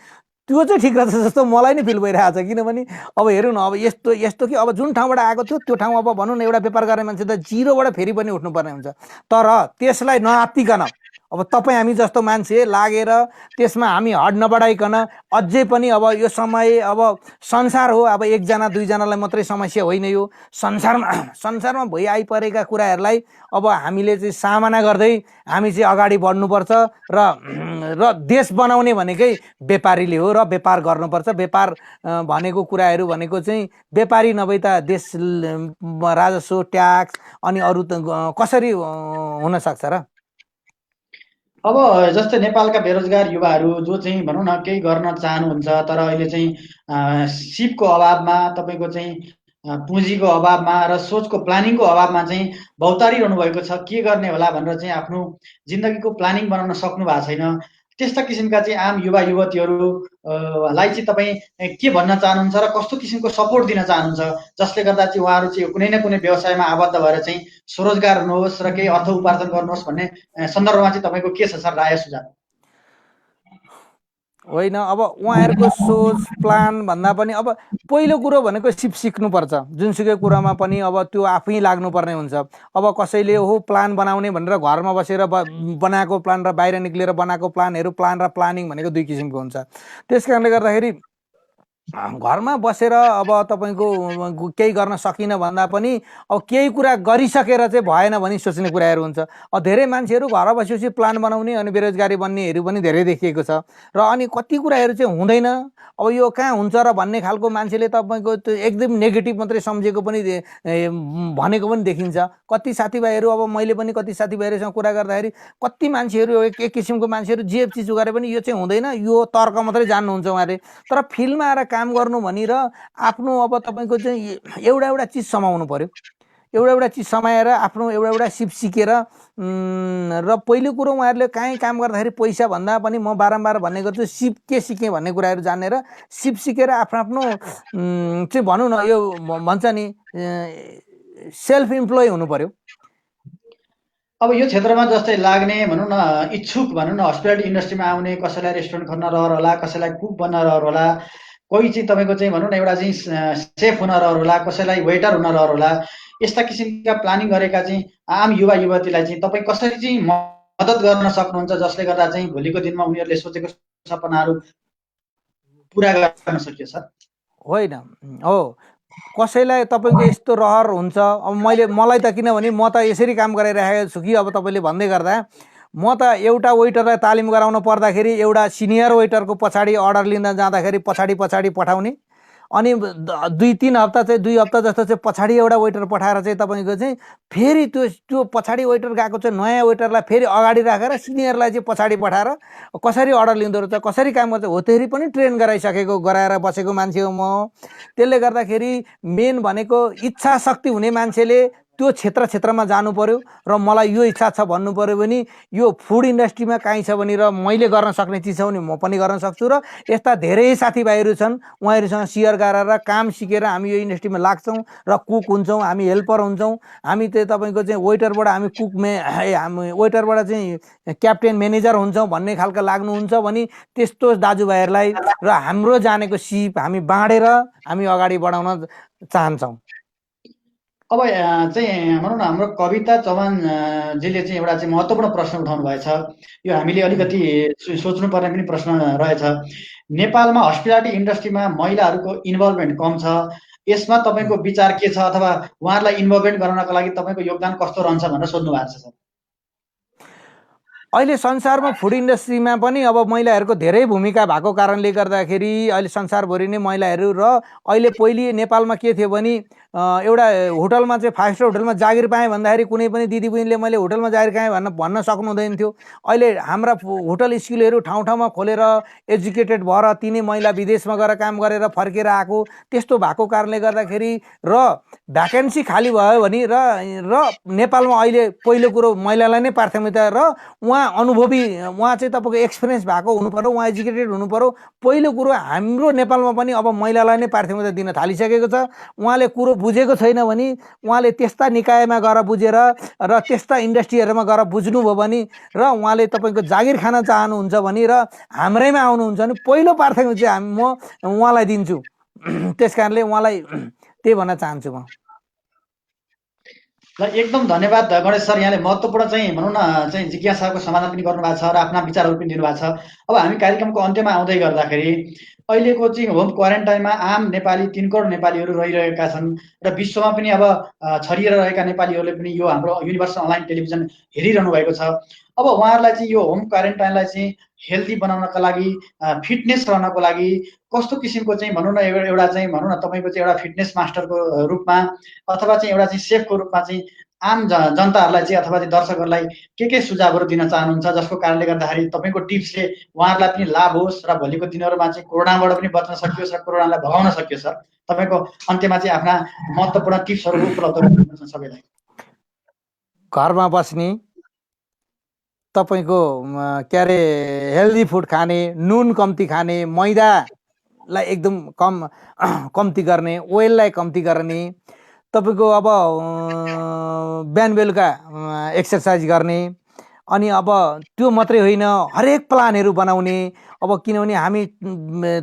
त्यो चाहिँ ठिक रहेछ जस्तो मलाई नै फिल भइरहेको छ। किनभने अब हेरौँ न, अब यस्तो कि अब जुन ठाउँबाट आएको थियो त्यो ठाउँ अब भनौँ न एउटा व्यापार गर्ने मान्छे त जिरोबाट फेरि पनि उठ्नुपर्ने हुन्छ। तर त्यसलाई नआत्तिकन अब तपाईँ हामी जस्तो मान्छे लागेर त्यसमा हामी हड नबढाइकन अझै पनि अब यो समय अब संसार हो, अब एकजना दुईजनालाई मात्रै समस्या होइन, यो संसारमा भइ आइपरेका कुराहरूलाई अब हामीले चाहिँ सामना गर्दै हामी चाहिँ अगाडि बढ्नुपर्छ। र देश बनाउने भनेकै व्यापारीले हो र व्यापार गर्नुपर्छ। व्यापार भनेको कुराहरू भनेको चाहिँ व्यापारी नभई त देश राजस्व ट्याक्स अनि अरू त कसरी हुन सक्छ र? अब जस्तै नेपालका बेरोजगार युवाहरू जो चाहिँ भनौँ न केही गर्न चाहनुहुन्छ तर अहिले चाहिँ सिपको अभावमा, तपाईँको चाहिँ पुँजीको अभावमा र सोचको प्लानिङको अभावमा चाहिँ भौतारिरहनु भएको छ, के गर्ने होला भनेर चाहिँ आफ्नो जिन्दगीको प्लानिङ बनाउन सक्नु भएको छैन। त्यस्ता किसिमका चाहिँ आम युवा युवतीहरूलाई चाहिँ तपाईँ के भन्न चाहनुहुन्छ र कस्तो किसिमको सपोर्ट दिन चाहनुहुन्छ जसले गर्दा चाहिँ उहाँहरू चाहिँ कुनै न कुनै व्यवसायमा आबद्ध भएर चाहिँ स्वरोजगार हुनुहोस् र केही अर्थ उपार्जन गर्नुहोस् भन्ने सन्दर्भमा चाहिँ तपाईँको के छ सर राय सुझाव? होइन, अब उहाँहरूको सोच प्लान भन्दा पनि अब पहिलो कुरो भनेको सिक्नुपर्छ। जुनसुकै कुरामा पनि अब त्यो आफै लाग्नुपर्ने हुन्छ। अब कसैले हो प्लान बनाउने भनेर घरमा बसेर बनाएको प्लान र बाहिर निक्लेर बनाएको प्लानहरू, प्लान र प्लानिङ भनेको दुई किसिमको हुन्छ। त्यस कारणले गर्दाखेरि घरमा बसेर अब तपाईँको केही गर्न सकिनँ भन्दा पनि अब केही कुरा गरिसकेर चाहिँ भएन भने सोच्ने कुराहरू हुन्छ। अब धेरै मान्छेहरू घर बसेपछि प्लान बनाउने अनि बेरोजगारी बन्नेहरू पनि धेरै देखिएको छ। र अनि कति कुराहरू चाहिँ हुँदैन, अब यो कहाँ हुन्छ र भन्ने खालको मान्छेले तपाईँको त्यो एकदम नेगेटिभ मात्रै सम्झेको पनि भनेको पनि देखिन्छ। कति साथीभाइहरू, अब मैले पनि कति साथीभाइहरूसँग कुरा गर्दाखेरि कति मान्छेहरू एक किसिमको मान्छेहरू जे चिज गरे पनि यो चाहिँ हुँदैन, यो तर्क मात्रै जान्नुहुन्छ उहाँले। तर फिल्डमा आएर काम गर्नु भनेर आफ्नो अब तपाईँको चाहिँ एउटा चिज समाउनु पर्यो। एउटा चिज समाएर आफ्नो एउटा सिप सिकेर र पहिलो कुरो उहाँहरूले कहीँ काम गर्दाखेरि पैसा भन्दा पनि म बारम्बार भन्ने गर्छु सिप के सिकेँ भन्ने कुराहरू जानेर सिप सिकेर आफ्नो चाहिँ भनौँ न यो भन्छ नि सेल्फ इम्प्लोय हुनु पर्यो। अब यो क्षेत्रमा जस्तै लाग्ने भनौँ न इच्छुक भनौँ न हस्पिटालिटी इन्डस्ट्रीमा आउने कसैलाई रेस्टुरेन्ट खोल्न रहर होला, कसैलाई कुक बन्न रहर होला, कोही चाहिँ तपाईँको चाहिँ भनौँ न एउटा चाहिँ सेफ हुन रहर होला, कसैलाई वेटर हुन रहर होला। यस्ता किसिमका प्लानिङ गरेका चाहिँ आम युवा युवतीलाई चाहिँ तपाईँ कसरी चाहिँ मद्दत गर्न सक्नुहुन्छ, जसले गर्दा चाहिँ भोलिको दिनमा उनीहरूले सोचेको सपनाहरू पुरा गर्न सकियोस् सर? होइन हो, कसैलाई तपाईँको यस्तो रहर हुन्छ। अब मलाई त किनभने म त यसरी काम गरिरहेको छु कि अब तपाईँले भन्दै गर्दा म त एउटा वेटरलाई तालिम गराउन पर्दाखेरि एउटा सिनियर वेटरको पछाडि अर्डर लिन जाँदाखेरि पछाडि पछाडि पठाउने, अनि 2-3 हप्ता चाहिँ 2 हप्ता जस्तो चाहिँ पछाडि एउटा वेटर पठाएर चाहिँ तपाईँको चाहिँ फेरि त्यो पछाडि वेटर गएको चाहिँ नयाँ वेटरलाई फेरि अगाडि राखेर सिनियरलाई चाहिँ पछाडि पठाएर कसरी अर्डर लिँदो रहेछ, कसरी काम गर्छ हो त्यसरी पनि ट्रेन गराएर बसेको मान्छे हो म। त्यसले गर्दाखेरि मेन भनेको इच्छा शक्ति हुने मान्छेले त्यो क्षेत्रमा जानु पर्यो। र मलाई यो इच्छा छ भन्नु पर्यो भने यो फुड इन्डस्ट्रीमा काहीँ छ भने र मैले गर्न सक्ने चिज छ भने म पनि गर्न सक्छु। र यस्ता धेरै साथीभाइहरू छन्, उहाँहरूसँग सेयर गरेर काम सिकेर हामी यो इन्डस्ट्रीमा लाग्छौँ र कुक हुन्छौँ, हामी हेल्पर हुन्छौँ। हामी चाहिँ तपाईँको चाहिँ वेटरबाट हामी हामी वेटरबाट चाहिँ क्याप्टेन म्यानेजर हुन्छौँ भन्ने खालको लाग्नुहुन्छ भने त्यस्तो दाजुभाइहरूलाई र हाम्रो जानेको सिप हामी बाँडेर हामी अगाडि बढाउन चाहन्छौँ। अब चाहिँ भनौँ न हाम्रो कविता चौहानजीले चाहिँ एउटा चाहिँ महत्त्वपूर्ण प्रश्न उठाउनु भएछ। यो हामीले अलिकति सोच्नुपर्ने पनि प्रश्न रहेछ। नेपालमा हस्पिटालिटी इन्डस्ट्रीमा महिलाहरूको इन्भल्भमेन्ट कम छ। यसमा तपाईँको विचार के छ, अथवा उहाँहरूलाई इन्भल्भमेन्ट गराउनको लागि तपाईँको योगदान कस्तो रहन्छ भनेर सोध्नु भएको छ सर। अहिले संसारमा फुड इन्डस्ट्रीमा पनि अब महिलाहरूको धेरै भूमिका भएको कारणले गर्दाखेरि अहिले संसारभरि नै महिलाहरू, र अहिले पहिले नेपालमा के थियो भने एउटा होटलमा चाहिँ 5 स्टार होटलमा जागिर पाएँ भन्दाखेरि कुनै पनि दिदीबहिनीले मैले होटलमा जागिर पाएँ भन्न सक्नु हुँदैन थियो। अहिले हाम्रा होटल स्कुलहरू ठाउँ ठाउँमा खोलेर एजुकेटेड भएर तिनै महिला विदेशमा गएर काम गरेर फर्केर आएको, त्यस्तो भएको कारणले गर्दाखेरि र भ्याकेन्सी खाली भयो भने र नेपालमा अहिले पहिलो कुरो महिलालाई नै प्राथमिकता, र उहाँ अनुभवी, उहाँ चाहिँ तपाईँको एक्सपिरियन्स भएको हुनु पर्यो, उहाँ एजुकेटेड हुनु पर्यो। पहिलो कुरो हाम्रो नेपालमा पनि अब महिलालाई नै प्राथमिकता दिन थालिसकेको छ। उहाँले कुरो बुझेको छैन भने उहाँले त्यस्ता निकायमा गएर बुझेर र त्यस्ता इन्डस्ट्रीहरूमा गएर बुझ्नुभयो भने र उहाँले तपाईँको जागिर खान चाहनुहुन्छ भने र हाम्रैमा आउनुहुन्छ भने पहिलो प्राथमिकता चाहिँ म उहाँलाई दिन्छु। त्यस कारणले उहाँलाई त्यही भन्न चाहन्छु म। ल एकदम धन्यवाद गणेश सर, यहाँले महत्त्वपूर्ण चाहिँ भनौँ न चाहिँ जिज्ञासाको समाधान पनि गर्नुभएको छ र आफ्ना विचारहरू पनि दिनुभएको छ। अब हामी कार्यक्रमको अन्त्यमा आउँदै गर्दाखेरि अहिलेको चाहिँ होम क्वारेन्टाइनमा आम नेपाली 3 करोड नेपालीहरू रहिरहेका छन् र विश्वमा पनि अब छरिएर रहेका नेपालीहरूले पनि यो हाम्रो युनिभर्सल अनलाइन टेलिभिजन हेरिरहनु भएको छ। अब उहाँहरूलाई चाहिँ यो होम क्वारेन्टाइनलाई चाहिँ हेल्दी बनाउनका लागि, फिटनेस रहनको लागि कस्तो किसिमको चाहिँ भनौँ न एउटा चाहिँ भनौँ न तपाईँको चाहिँ एउटा फिटनेस मास्टरको रूपमा अथवा चाहिँ एउटा चाहिँ सेफको रूपमा चाहिँ आम जनताहरूलाई चाहिँ अथवा चाहिँ दर्शकहरूलाई के सुझावहरू दिन चाहनुहुन्छ, जसको कारणले गर्दाखेरि तपाईँको टिप्सले उहाँहरूलाई पनि लाभ होस् र भोलिको दिनहरूमा चाहिँ कोरोनाबाट पनि बच्न सकियोस् र कोरोनालाई भगाउन सकियोस् सर? तपाईँको अन्त्यमा चाहिँ आफ्ना महत्त्वपूर्ण टिप्सहरू उपलब्ध गराउनुहुन्छ सबैलाई। घरमा बस्ने, तपाईँको के अरे हेल्दी फुड खाने, नुन कम्ती खाने, मैदालाई एकदम कम्ती गर्ने, ओइललाई कम्ती गर्ने, तपाईँको अब बिहान बेलुका एक्सर्साइज गर्ने, अनि अब त्यो मात्रै होइन हरेक प्लानहरू बनाउने। अब किनभने हामी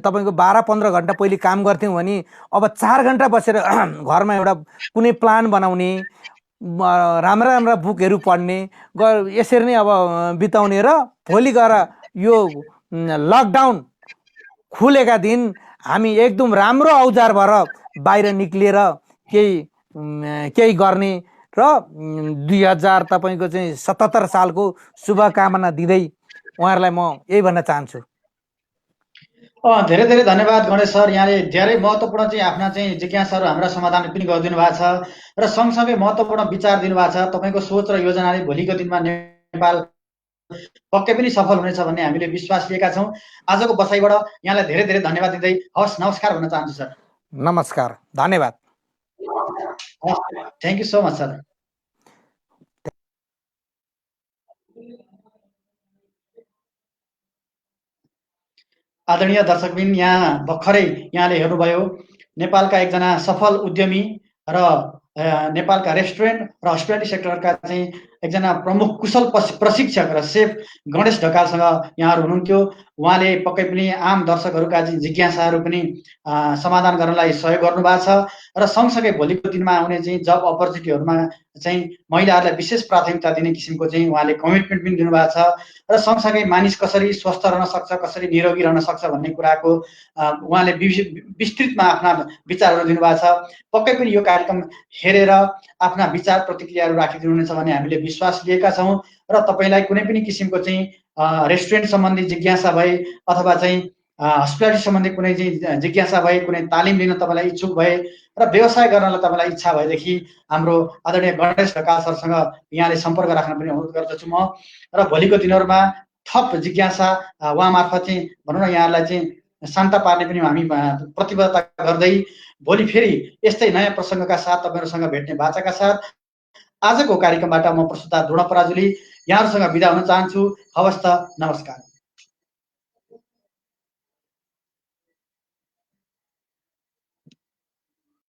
तपाईँको 12-15 घन्टा पहिले काम गर्थ्यौँ भने अब 4 घन्टा बसेर घरमा एउटा कुनै प्लान बनाउने, राम्रा बुकहरू पढ्ने, यसरी नै अब बिताउने र भोलि गएर यो लकडाउन खुलेका दिन हामी एकदम राम्रो औजार भएर बाहिर निक्लिएर केही गर्ने र 2000 तपाईँको चाहिँ 77 सालको शुभकामना दिँदै उहाँहरूलाई म यही भन्न चाहन्छु। धेरै धेरै धन्यवाद गणेश सर, यहाँले धेरै महत्त्वपूर्ण चाहिँ आफ्ना चाहिँ जिज्ञासाहरू हाम्रा समाधान पनि गरिदिनु भएको छ र सँगसँगै महत्त्वपूर्ण विचार दिनुभएको छ। तपाईँको सोच र योजनाले भोलिको दिनमा नेपाल पक्कै पनि सफल हुनेछ भन्ने हामीले विश्वास लिएका छौँ। आजको बसाइबाट यहाँलाई धेरै धेरै धन्यवाद दिँदै हवस्, नमस्कार भन्न चाहन्छु सर। नमस्कार, धन्यवाद। Thank you so much sir. आदरणीय दर्शकबिन, यहाँ भर्खरै यहाँले हेर्नुभयो नेपालका एकजना सफल उद्यमी र नेपालका रेस्टुरेन्ट र हस्पिटालिटी सेक्टरका चाहिँ एकजना प्रमुख कुशल प्रशिक्षक र सेफ गणेश ढकालसँग यहाँहरू हुनुहुन्थ्यो। उहाँले पक्कै पनि आम दर्शकहरूका जिज्ञासाहरू पनि समाधान गर्नलाई सहयोग गर्नुभएको छ र सँगसँगै भोलिको दिनमा आउने चाहिँ जब अपर्च्युनिटीहरूमा चाहिँ महिलाहरूलाई विशेष प्राथमिकता दिने किसिमको चाहिँ उहाँले कमिटमेन्ट पनि दिनुभएको छ र सँगसँगै मानिस कसरी स्वस्थ रहन सक्छ, कसरी निरोगी रहन सक्छ भन्ने कुराको उहाँले विस्तृतमा आफ्ना विचारहरू दिनुभएको छ। पक्कै पनि यो कार्यक्रम हेरेर आफ्ना विचार प्रतिक्रियाहरू राखिदिनुहुनेछ भन्ने हामीले विश्वास लिएका छौँ र तपाईँलाई कुनै पनि किसिमको चाहिँ रेस्टुरेन्ट सम्बन्धी जिज्ञासा भए अथवा चाहिँ हस्पिटालिटी सम्बन्धी कुनै चाहिँ जिज्ञासा भए, कुनै तालिम लिन तपाईँलाई इच्छुक भए र व्यवसाय गर्नलाई तपाईँलाई इच्छा भएदेखि हाम्रो आदरणीय गणेश ढकाल सरसँग यहाँले सम्पर्क राख्न पनि अनुरोध गर्दछु म। र भोलिको दिनहरूमा थप जिज्ञासा उहाँ मार्फत चाहिँ भनौँ न यहाँलाई चाहिँ शान्त पार्ने पनि हामी प्रतिबद्धता गर्दै भोलि फेरि यस्तै नयाँ प्रसङ्गका साथ तपाईँहरूसँग भेट्ने बाचाका साथ आजको कार्यक्रमबाट म प्रस्तुता ध्रुव पराजुली यहाँहरूसँग बिदा हुन चाहन्छु। हवस् त, नमस्कार।